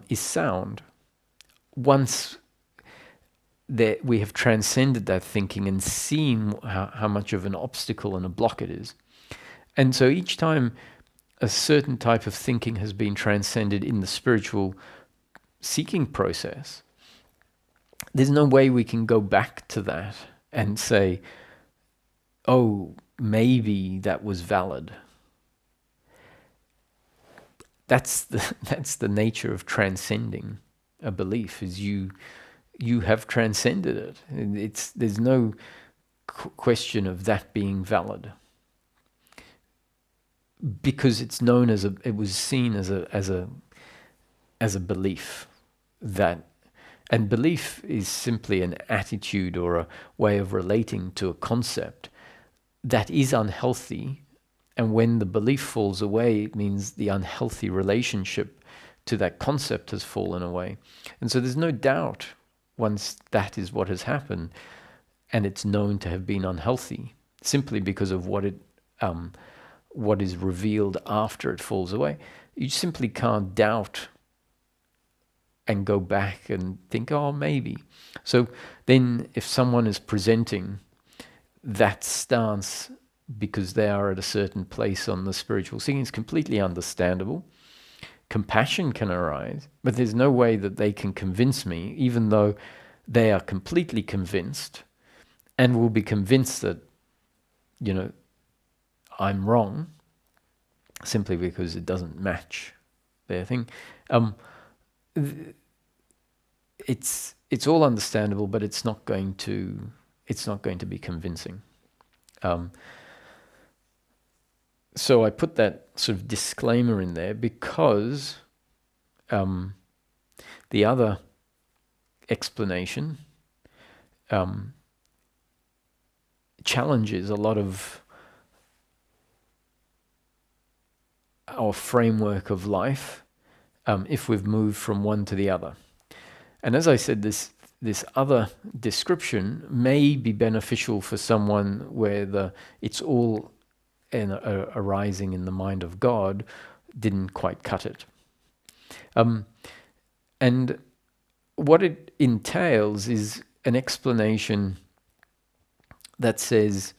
is sound. Once that we have transcended that thinking and seen how much of an obstacle and a block it is. And so each time a certain type of thinking has been transcended in the spiritual seeking process, there's no way we can go back to that and say, oh, maybe that was valid. That's the nature of transcending a belief, is you have transcended it. There's no question of that being valid, because it's known it was seen as a belief that, and belief is simply an attitude or a way of relating to a concept that is unhealthy. And when the belief falls away, it means the unhealthy relationship to that concept has fallen away. And so there's no doubt, once that is what has happened, and it's known to have been unhealthy, simply because of what is revealed after it falls away, you simply can't doubt and go back and think, oh, maybe. So then if someone is presenting that stance because they are at a certain place on the spiritual seeking, it's completely understandable. Compassion can arise, but there's no way that they can convince me, even though they are completely convinced and will be convinced that, I'm wrong, simply because it doesn't match their thing. It's all understandable, but it's not going to be convincing. So I put that sort of disclaimer in there because the other explanation challenges a lot of our framework of life if we've moved from one to the other. And as I said, this other description may be beneficial for someone where it's all arising in the mind of God, didn't quite cut it. And what it entails is an explanation that says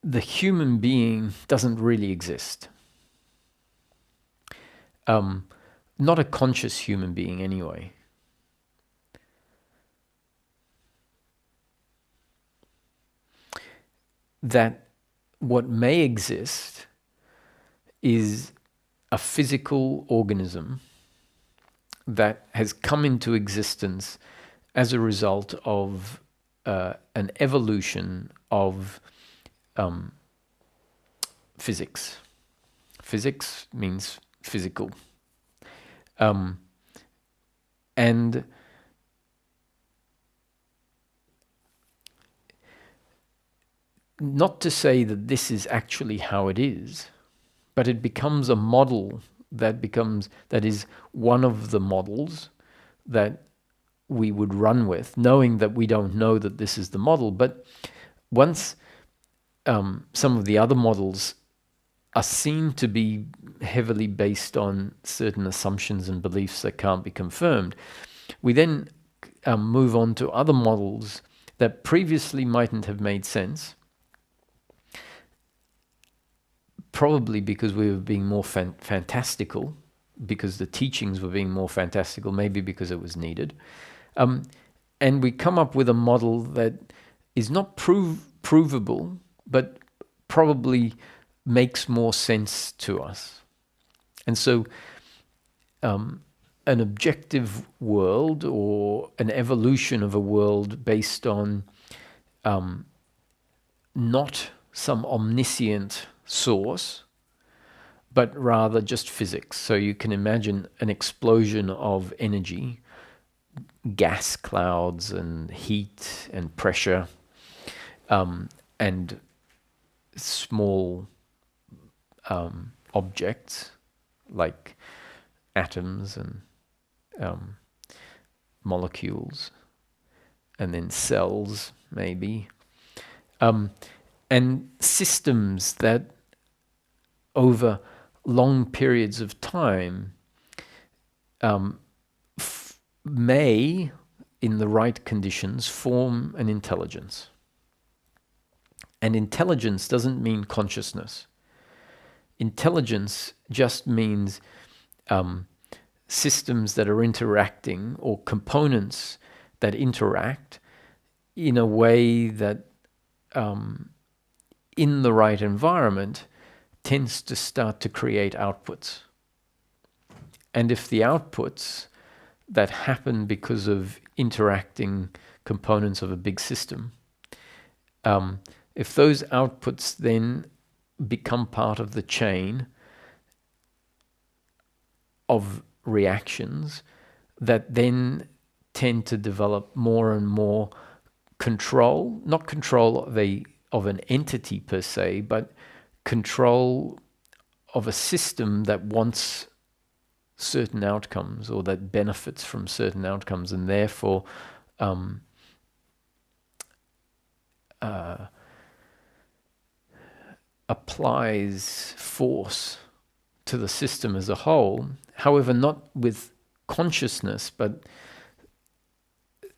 the human being doesn't really exist. Not a conscious human being anyway. That what may exist is a physical organism that has come into existence as a result of an evolution of physics. Physics means physical. And not to say that this is actually how it is, but it becomes a model that is one of the models that we would run with, knowing that we don't know that this is the model. But once some of the other models are seen to be heavily based on certain assumptions and beliefs that can't be confirmed, we then move on to other models that previously mightn't have made sense, probably because we were being more fantastical, because the teachings were being more fantastical, maybe because it was needed. And we come up with a model that is not provable, but probably makes more sense to us. And so an objective world, or an evolution of a world based on not some omniscient source, but rather just physics. So you can imagine an explosion of energy, gas clouds and heat and pressure, and small objects like atoms and molecules, and then cells maybe, and systems that over long periods of time may, in the right conditions, form an intelligence. And intelligence doesn't mean consciousness. Intelligence just means systems that are interacting, or components that interact in a way that, in the right environment, tends to start to create outputs. And if the outputs that happen because of interacting components of a big system, if those outputs then become part of the chain of reactions that then tend to develop more and more control, not control of an entity per se, but control of a system that wants certain outcomes, or that benefits from certain outcomes, and therefore applies force to the system as a whole, however, not with consciousness, but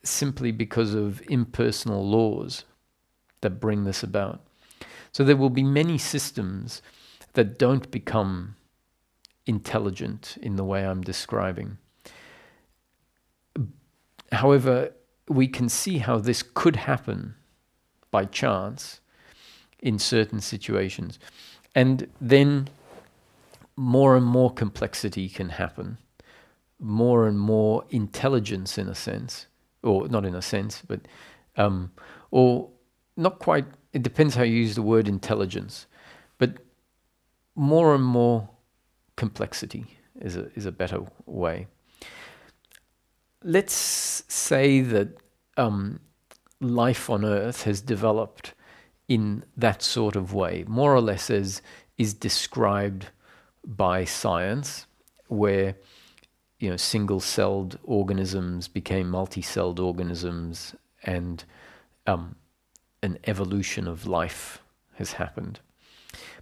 simply because of impersonal laws that bring this about. So there will be many systems that don't become intelligent in the way I'm describing. However, we can see how this could happen by chance in certain situations. And then more and more complexity can happen, more and more intelligence, in a sense, or not in a sense, but or not quite, it depends how you use the word intelligence, but more and more complexity is a better way. Let's say that life on Earth has developed in that sort of way, more or less as is described by science, where single-celled organisms became multi-celled organisms, and an evolution of life has happened.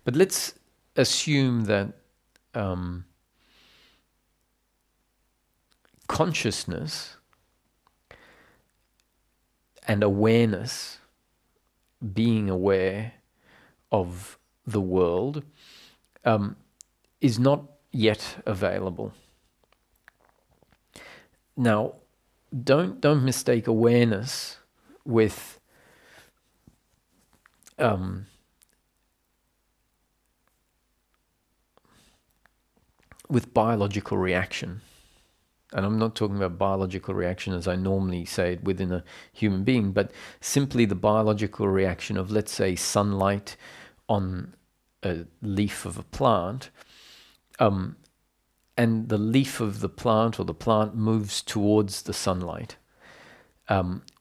But let's assume that consciousness and awareness, being aware of the world, is not yet available. Now, don't mistake awareness with biological reaction. And I'm not talking about biological reaction as I normally say it within a human being, but simply the biological reaction of, let's say, sunlight on a leaf of a plant, and the leaf of the plant or the plant moves towards the sunlight,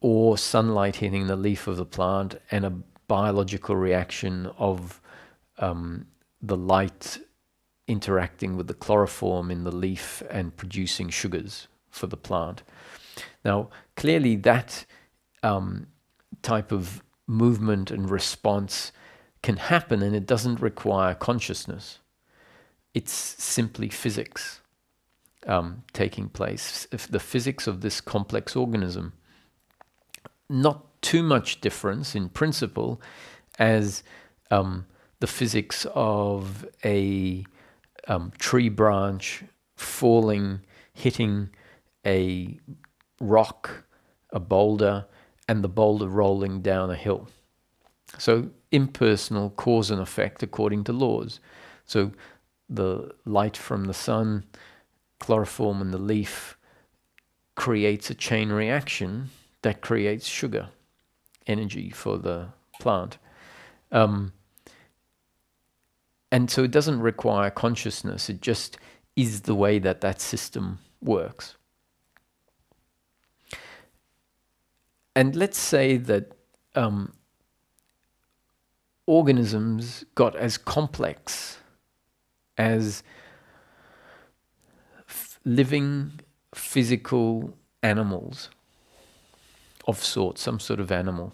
or sunlight hitting the leaf of the plant and a biological reaction of the light interacting with the chloroform in the leaf and producing sugars for the plant. Now, clearly that type of movement and response can happen, and it doesn't require consciousness. It's simply physics taking place. If the physics of this complex organism, not too much difference in principle as the physics of a tree branch falling, hitting a rock, a boulder, and the boulder rolling down a hill. So impersonal cause and effect according to laws. So the light from the sun, chloroform in the leaf, creates a chain reaction that creates sugar, energy for the plant. And so it doesn't require consciousness. It just is the way that system works. And let's say that organisms got as complex as living physical animals of sorts, some sort of animal.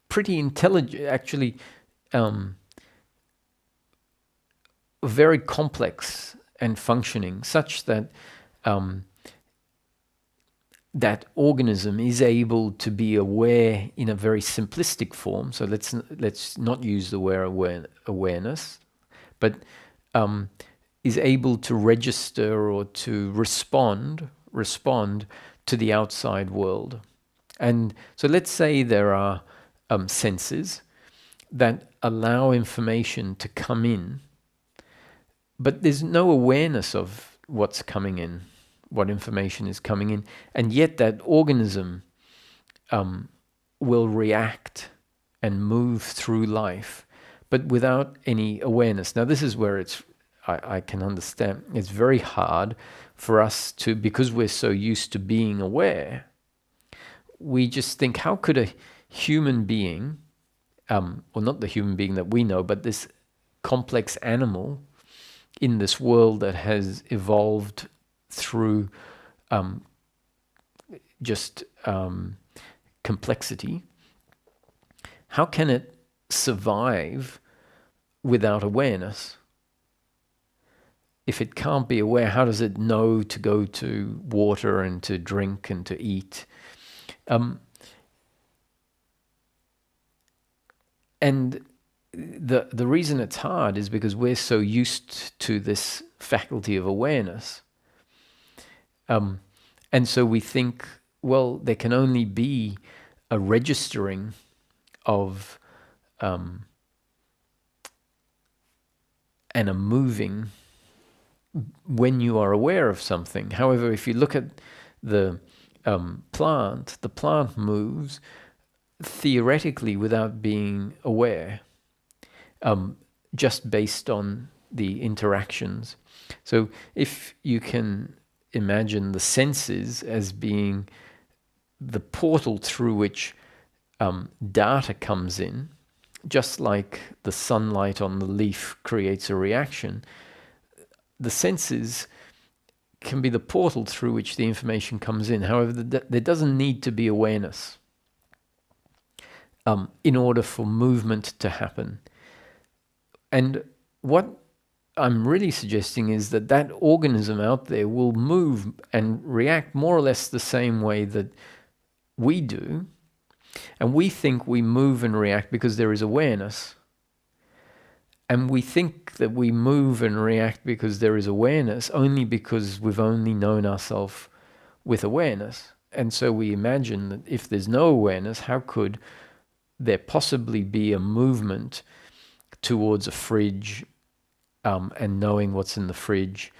Pretty intelligent, actually. Very complex and functioning, such that that organism is able to be aware in a very simplistic form. So let's not use the word awareness, but is able to register or to respond to the outside world. And so let's say there are senses that allow information to come in, but there's no awareness of what's coming in, what information is coming in, and yet that organism will react and move through life, but without any awareness. Now, this is where I can understand, it's very hard for us to, because we're so used to being aware, we just think, how could a human being, well, not the human being that we know, but this complex animal in this world that has evolved through complexity, how can it survive without awareness? If it can't be aware, how does it know to go to water and to drink and to eat? And the reason it's hard is because we're so used to this faculty of awareness. And so we think, well, there can only be a registering of and a moving when you are aware of something. However, if you look at the plant moves theoretically without being aware, just based on the interactions. So if you can imagine the senses as being the portal through which data comes in, just like the sunlight on the leaf creates a reaction, the senses can be the portal through which the information comes in. However, there doesn't need to be awareness in order for movement to happen. And what I'm really suggesting is that that organism out there will move and react more or less the same way that we do. And we think we move and react because there is awareness. And we think that we move and react because there is awareness only because we've only known ourselves with awareness. And so we imagine that if there's no awareness, how could there possibly be a movement towards a fridge and knowing what's in the fridge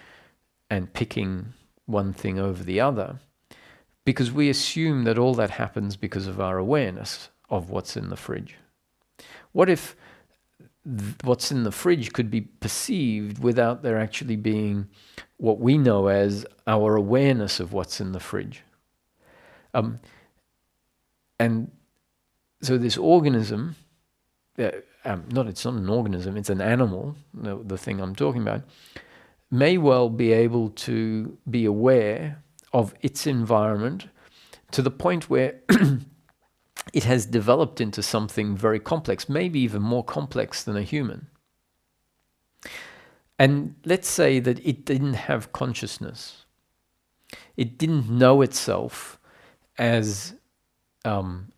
and picking one thing over the other? Because we assume that all that happens because of our awareness of what's in the fridge. What if what's in the fridge could be perceived without there actually being what we know as our awareness of what's in the fridge? And so this organism, it's not an organism, it's an animal, the thing I'm talking about, may well be able to be aware of its environment to the point where it has developed into something very complex, maybe even more complex than a human. And let's say that it didn't have consciousness. It didn't know itself as an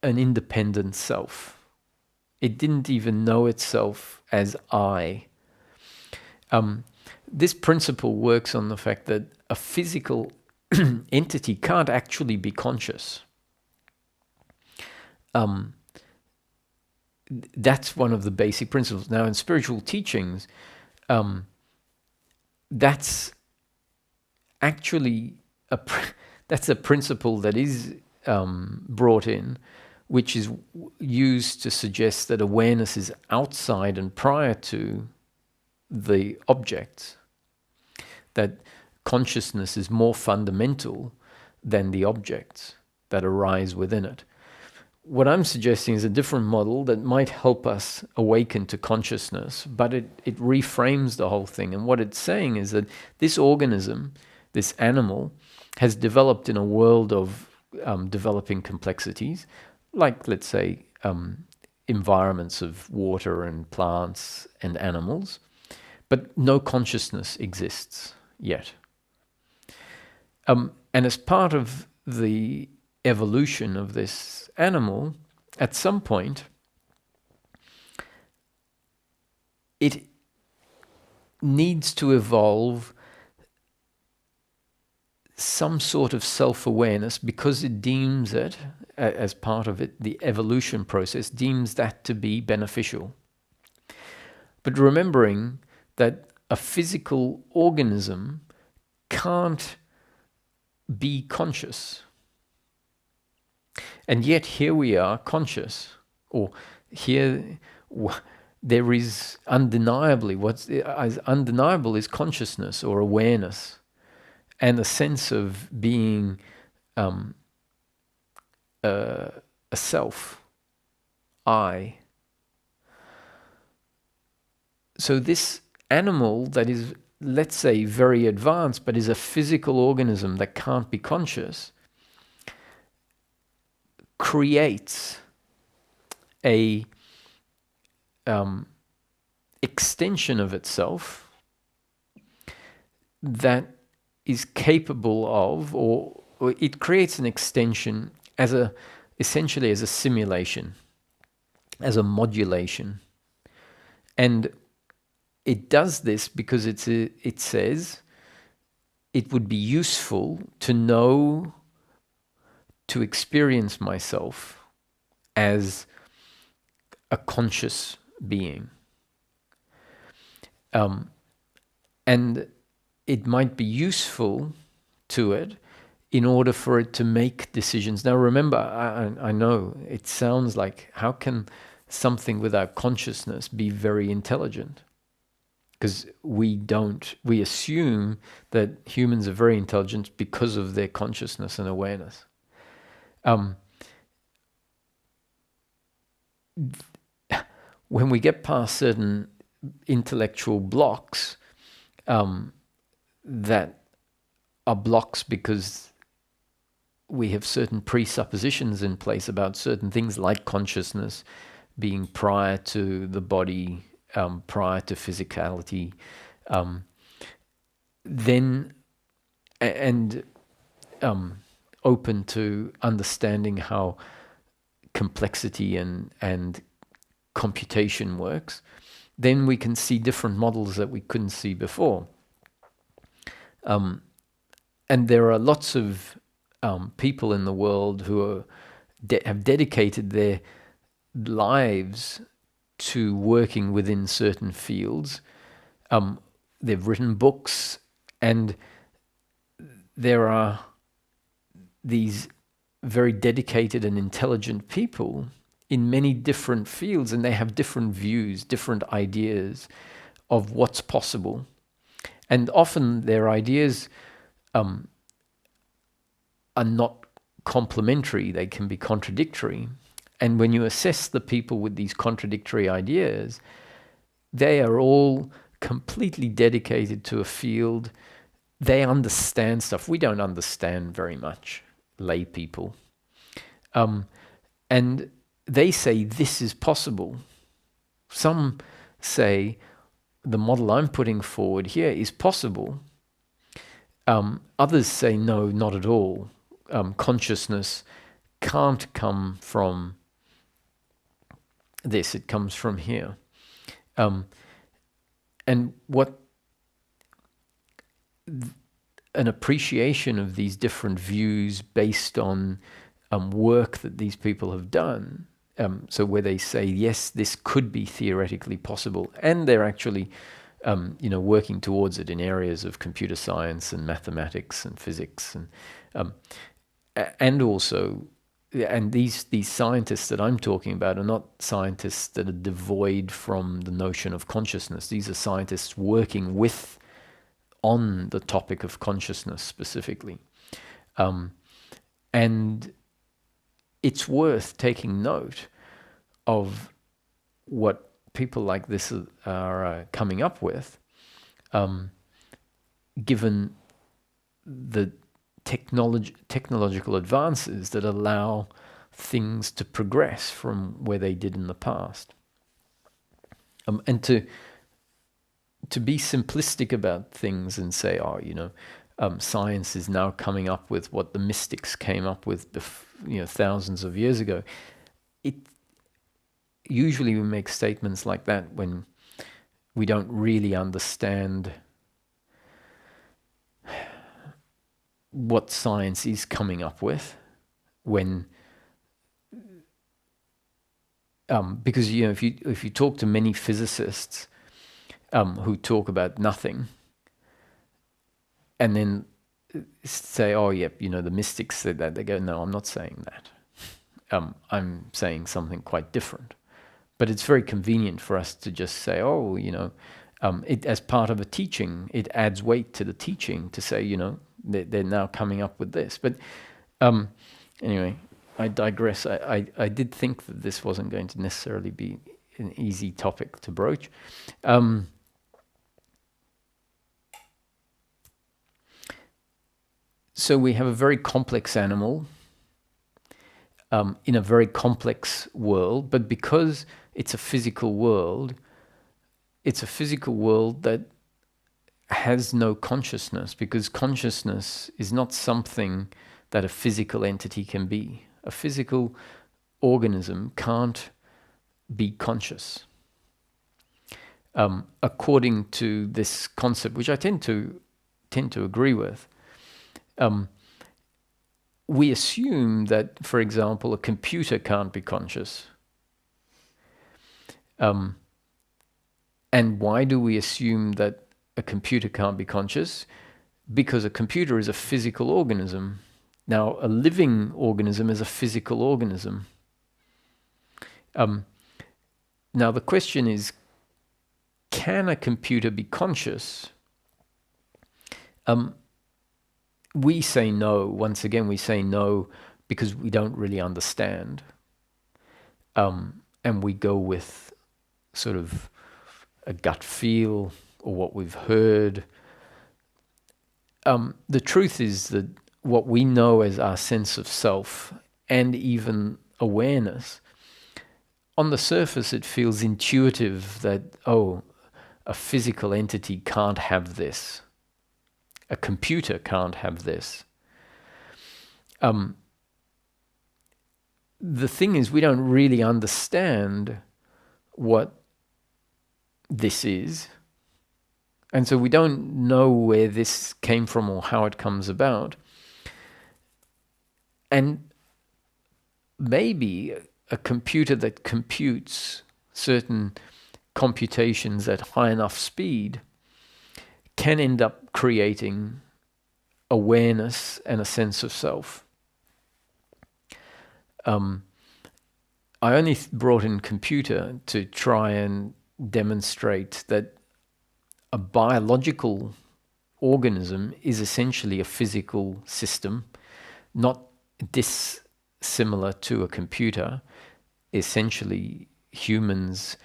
independent self. It didn't even know itself as I. This principle works on the fact that a physical entity can't actually be conscious. That's one of the basic principles. Now, in spiritual teachings, that's actually that's a principle that is brought in, which is used to suggest that awareness is outside and prior to the objects, that consciousness is more fundamental than the objects that arise within it. What I'm suggesting is a different model that might help us awaken to consciousness, but it reframes the whole thing. And what it's saying is that this organism, this animal, has developed in a world of developing complexities, like, let's say, environments of water and plants and animals, but no consciousness exists yet. And as part of the evolution of this animal, at some point, it needs to evolve some sort of self-awareness because it deems it, as part of it, the evolution process, deems that to be beneficial. But remembering that a physical organism can't be conscious. And yet here we are conscious, or here there is undeniably, what's as undeniable is consciousness or awareness and a sense of being a self, I. So this animal that is, let's say, very advanced, but is a physical organism that can't be conscious, creates a extension of itself that is capable of, or it creates an extension as essentially as a simulation, as a modulation. And it does this because it says it would be useful to know, to experience myself as a conscious being. And it might be useful to it in order for it to make decisions. Now remember, I know it sounds like, how can something without consciousness be very intelligent? Because we assume that humans are very intelligent because of their consciousness and awareness. When we get past certain intellectual blocks, that are blocks because we have certain presuppositions in place about certain things like consciousness being prior to the body, prior to physicality, then and open to understanding how complexity and computation works, then we can see different models that we couldn't see before. And there are lots of people in the world who have dedicated their lives to working within certain fields. They've written books, and there are these very dedicated and intelligent people in many different fields, and they have different views, different ideas of what's possible. And often their ideas are not complementary, they can be contradictory. And when you assess the people with these contradictory ideas, they are all completely dedicated to a field. They understand stuff we don't understand very much, lay people. And they say this is possible. Some say the model I'm putting forward here is possible. Others say no, not at all. Consciousness can't come from this, it comes from here. And what an appreciation of these different views based on work that these people have done. So where they say, yes, this could be theoretically possible, and they're actually, working towards it in areas of computer science and mathematics and physics, and also, and these scientists that I'm talking about are not scientists that are devoid from the notion of consciousness. These are scientists working on the topic of consciousness specifically, and it's worth taking note of what people like this are coming up with, given the technological advances that allow things to progress from where they did in the past. And to be simplistic about things and say, science is now coming up with what the mystics came up with, thousands of years ago. Usually we make statements like that when we don't really understand what science is coming up with. Because if you talk to many physicists who talk about nothing, and then say, the mystics said that, they go, no, I'm not saying that. I'm saying something quite different. But it's very convenient for us to just say, it as part of a teaching, it adds weight to the teaching to say, they're now coming up with this. But anyway, I digress. I did think that this wasn't going to necessarily be an easy topic to broach. So we have a very complex animal in a very complex world, but because it's a physical world that has no consciousness, because consciousness is not something that a physical entity can be. A physical organism can't be conscious. According to this concept, which I tend to agree with, we assume that, for example, a computer can't be conscious. And why do we assume that a computer can't be conscious? Because a computer is a physical organism. Now, a living organism is a physical organism. Now, the question is, can a computer be conscious? We say no. Once again, we say no because we don't really understand. And we go with sort of a gut feel or what we've heard. The truth is that what we know as our sense of self and even awareness on the surface, it feels intuitive that, oh, a physical entity can't have this. A computer can't have this. The thing is, we don't really understand what this is. And so we don't know where this came from or how it comes about. And maybe a computer that computes certain computations at high enough speed can end up creating awareness and a sense of self. I only brought in computer to try and demonstrate that a biological organism is essentially a physical system, not dissimilar to a computer. Essentially, humans,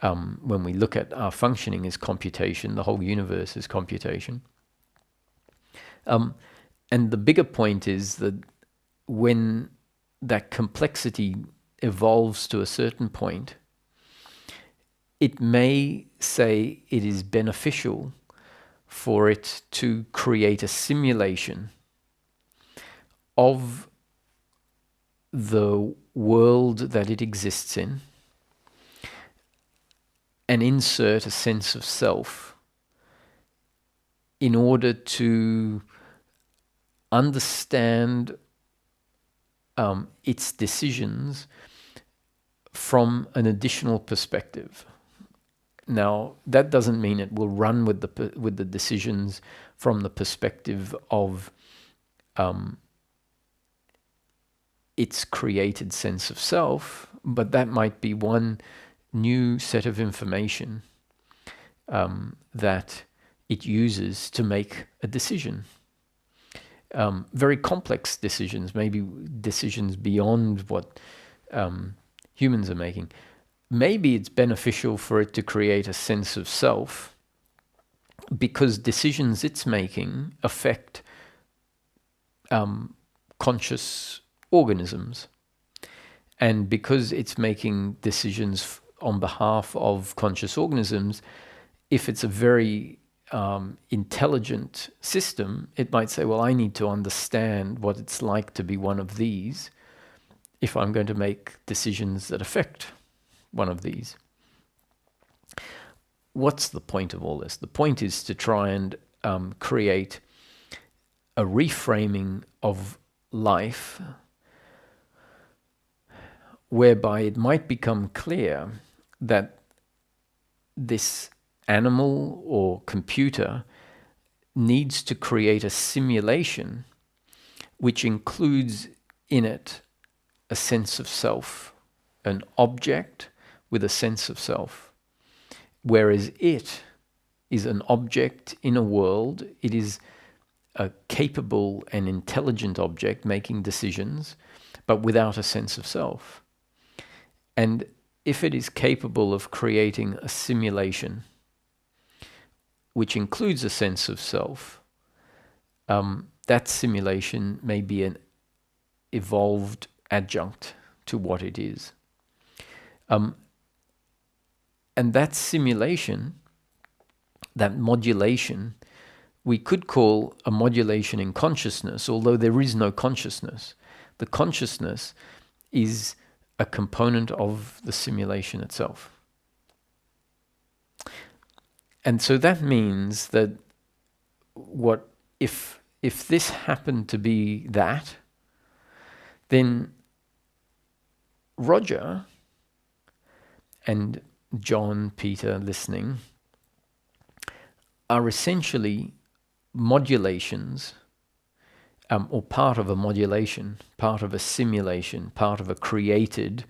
when we look at our functioning, is computation. The whole universe is computation. And the bigger point is that when that complexity evolves to a certain point, it may say it is beneficial for it to create a simulation of the world that it exists in and insert a sense of self in order to understand its decisions from an additional perspective. Now, that doesn't mean it will run with the decisions from the perspective of its created sense of self, but that might be one new set of information that it uses to make a decision. Very complex decisions, maybe decisions beyond what humans are making. Maybe it's beneficial for it to create a sense of self because decisions it's making affect conscious organisms. And because it's making decisions on behalf of conscious organisms, if it's a very intelligent system, it might say, well, I need to understand what it's like to be one of these if I'm going to make decisions that affect one of these. What's the point of all this? The point is to try and create a reframing of life whereby it might become clear that this animal or computer needs to create a simulation which includes in it a sense of self, an object with a sense of self. Whereas it is an object in a world, it is a capable and intelligent object making decisions, but without a sense of self. And if it is capable of creating a simulation which includes a sense of self, that simulation may be an evolved adjunct to what it is. And that simulation, that modulation, we could call a modulation in consciousness, although there is no consciousness. The consciousness is a component of the simulation itself. And so that means that if this happened to be that, then Roger and John, Peter listening, are essentially modulations, or part of a modulation, part of a simulation, part of a created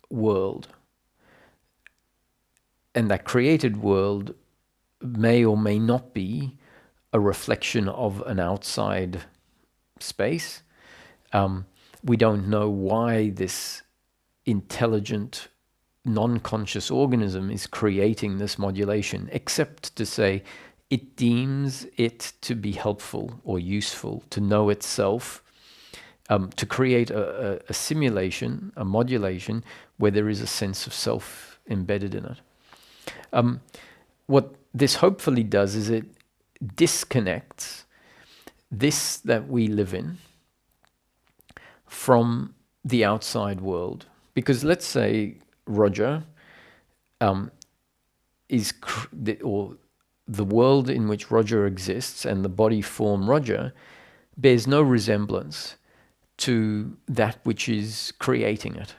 world. And that created world may or may not be a reflection of an outside space. We don't know why this intelligent, non-conscious organism is creating this modulation, except to say it deems it to be helpful or useful to know itself to create a simulation, a modulation, where there is a sense of self embedded in it. What this hopefully does is it disconnects this that we live in from the outside world. Because let's say Roger or the world in which Roger exists and the body form Roger bears no resemblance to that which is creating it.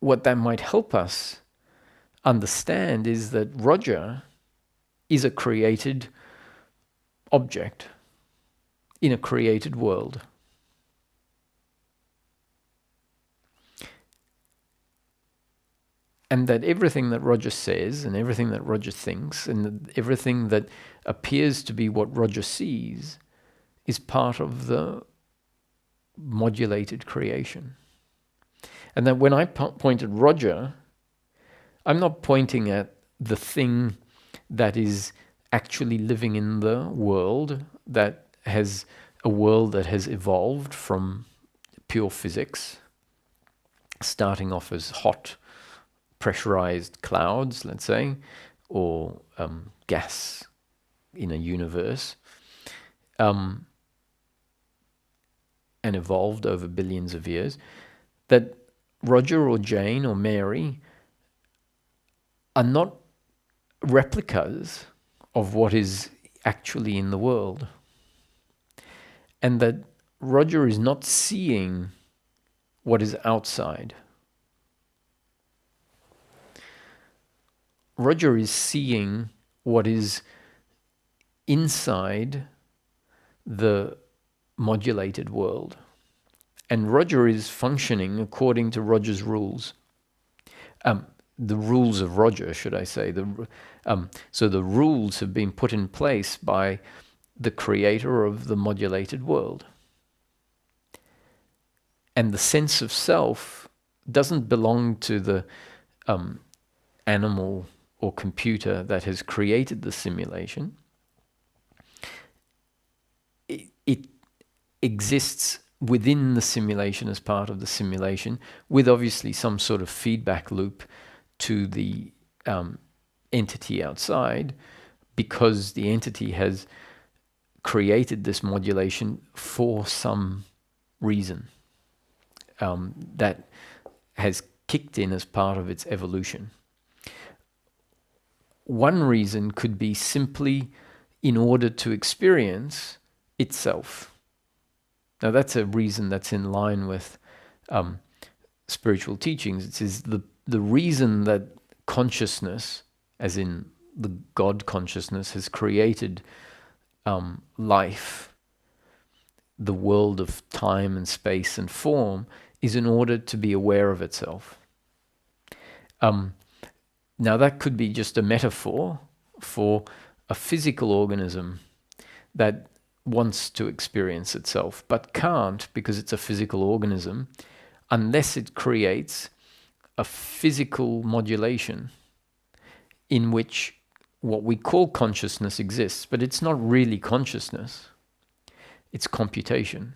What that might help us understand is that Roger is a created object in a created world. And that everything that Roger says and everything that Roger thinks and everything that appears to be what Roger sees is part of the modulated creation. And that when I point at Roger, I'm not pointing at the thing that is actually living in the world, that has a world that has evolved from pure physics, starting off as hot, pressurized clouds, let's say, or gas in a universe, and evolved over billions of years, that Roger or Jane or Mary are not replicas of what is actually in the world. And that Roger is not seeing what is outside. Roger is seeing what is inside the modulated world. And Roger is functioning according to Roger's rules. The rules of Roger, should I say. So the rules have been put in place by the creator of the modulated world. And the sense of self doesn't belong to the animal or computer that has created the simulation. It exists within the simulation as part of the simulation, with obviously some sort of feedback loop to the entity outside, because the entity has created this modulation for some reason that has kicked in as part of its evolution. One reason could be simply in order to experience itself. Now that's a reason that's in line with spiritual teachings. It is the reason that consciousness, as in the God consciousness, has created life, the world of time and space and form, is in order to be aware of itself. Now that could be just a metaphor for a physical organism that wants to experience itself, but can't, because it's a physical organism, unless it creates a physical modulation in which what we call consciousness exists, but it's not really consciousness. It's computation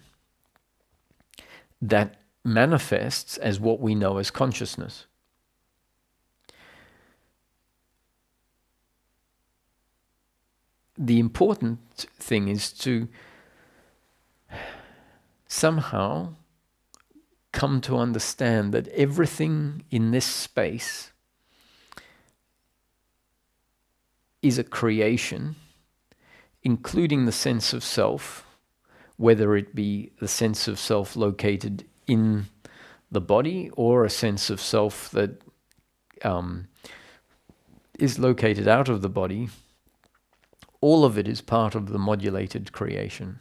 that manifests as what we know as consciousness. The important thing is to somehow come to understand that everything in this space is a creation, including the sense of self, whether it be the sense of self located in the body or a sense of self that is located out of the body. All of it is part of the modulated creation.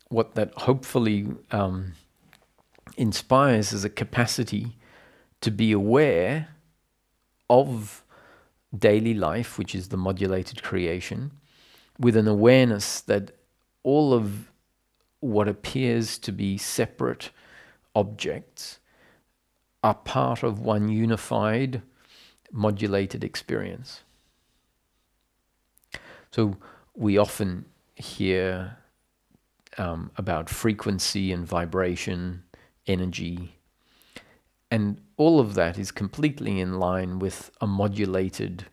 What that hopefully inspires is a capacity to be aware of daily life, which is the modulated creation, with an awareness that all of what appears to be separate objects are part of one unified, modulated experience. So we often hear about frequency and vibration, energy, and all of that is completely in line with a modulated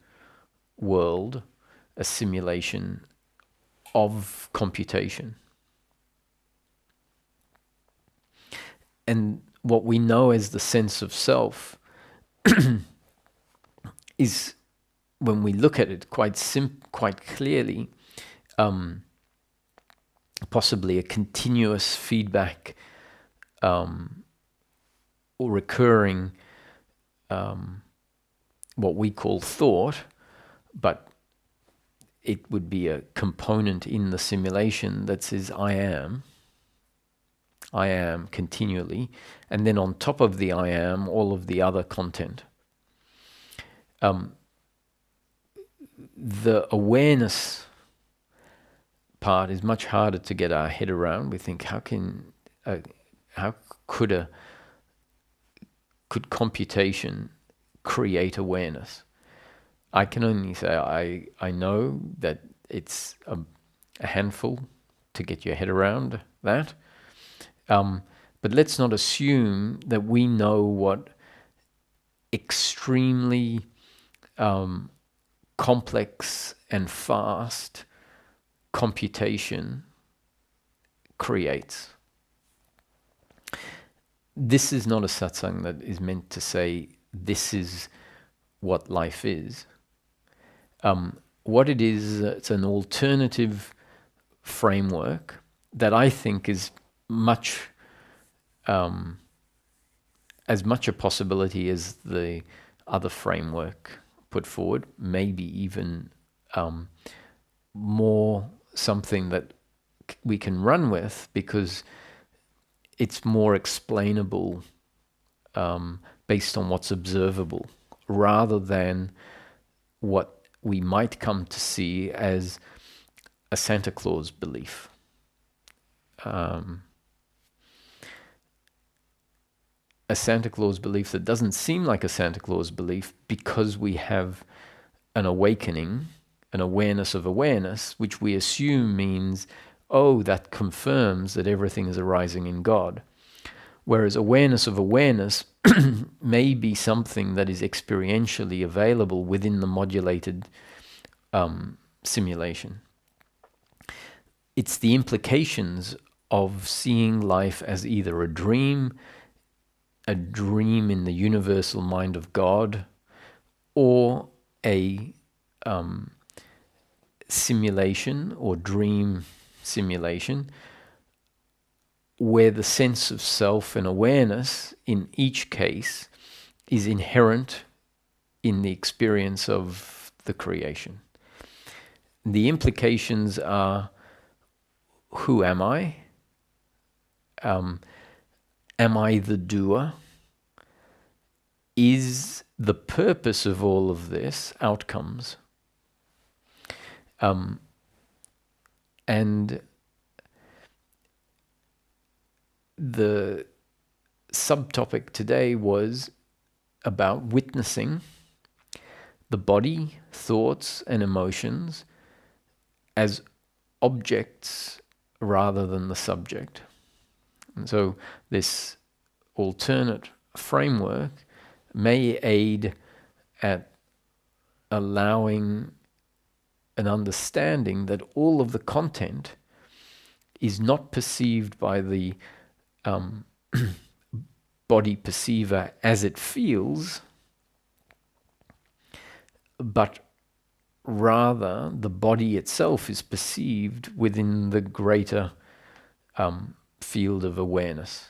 world, a simulation of computation. And what we know as the sense of self is, when we look at it quite clearly, possibly a continuous feedback or recurring what we call thought, but it would be a component in the simulation that says I am continually, and then on top of the I am, all of the other content. The awareness part is much harder to get our head around. We think, how could computation create awareness? I can only say I know that it's a handful to get your head around that. But let's not assume that we know what extremely complex and fast computation creates. This is not a satsang that is meant to say this is what life is. What it is, it's an alternative framework that I think is as much a possibility as the other framework put forward, maybe even more something that we can run with, because it's more explainable based on what's observable, rather than what we might come to see as a Santa Claus belief. A Santa Claus belief that doesn't seem like a Santa Claus belief because we have an awakening, an awareness of awareness, which we assume means, oh, that confirms that everything is arising in God. Whereas awareness of awareness may be something that is experientially available within the modulated simulation. It's the implications of seeing life as either a dream in the universal mind of God, or a simulation or dream simulation, where the sense of self and awareness in each case is inherent in the experience of the creation. The implications are, who am I? Am I the doer? Is the purpose of all of this outcomes? And the subtopic today was about witnessing the body, thoughts, and emotions as objects rather than the subject. And so this alternate framework may aid at allowing an understanding that all of the content is not perceived by the body perceiver as it feels, but rather the body itself is perceived within the greater field of awareness.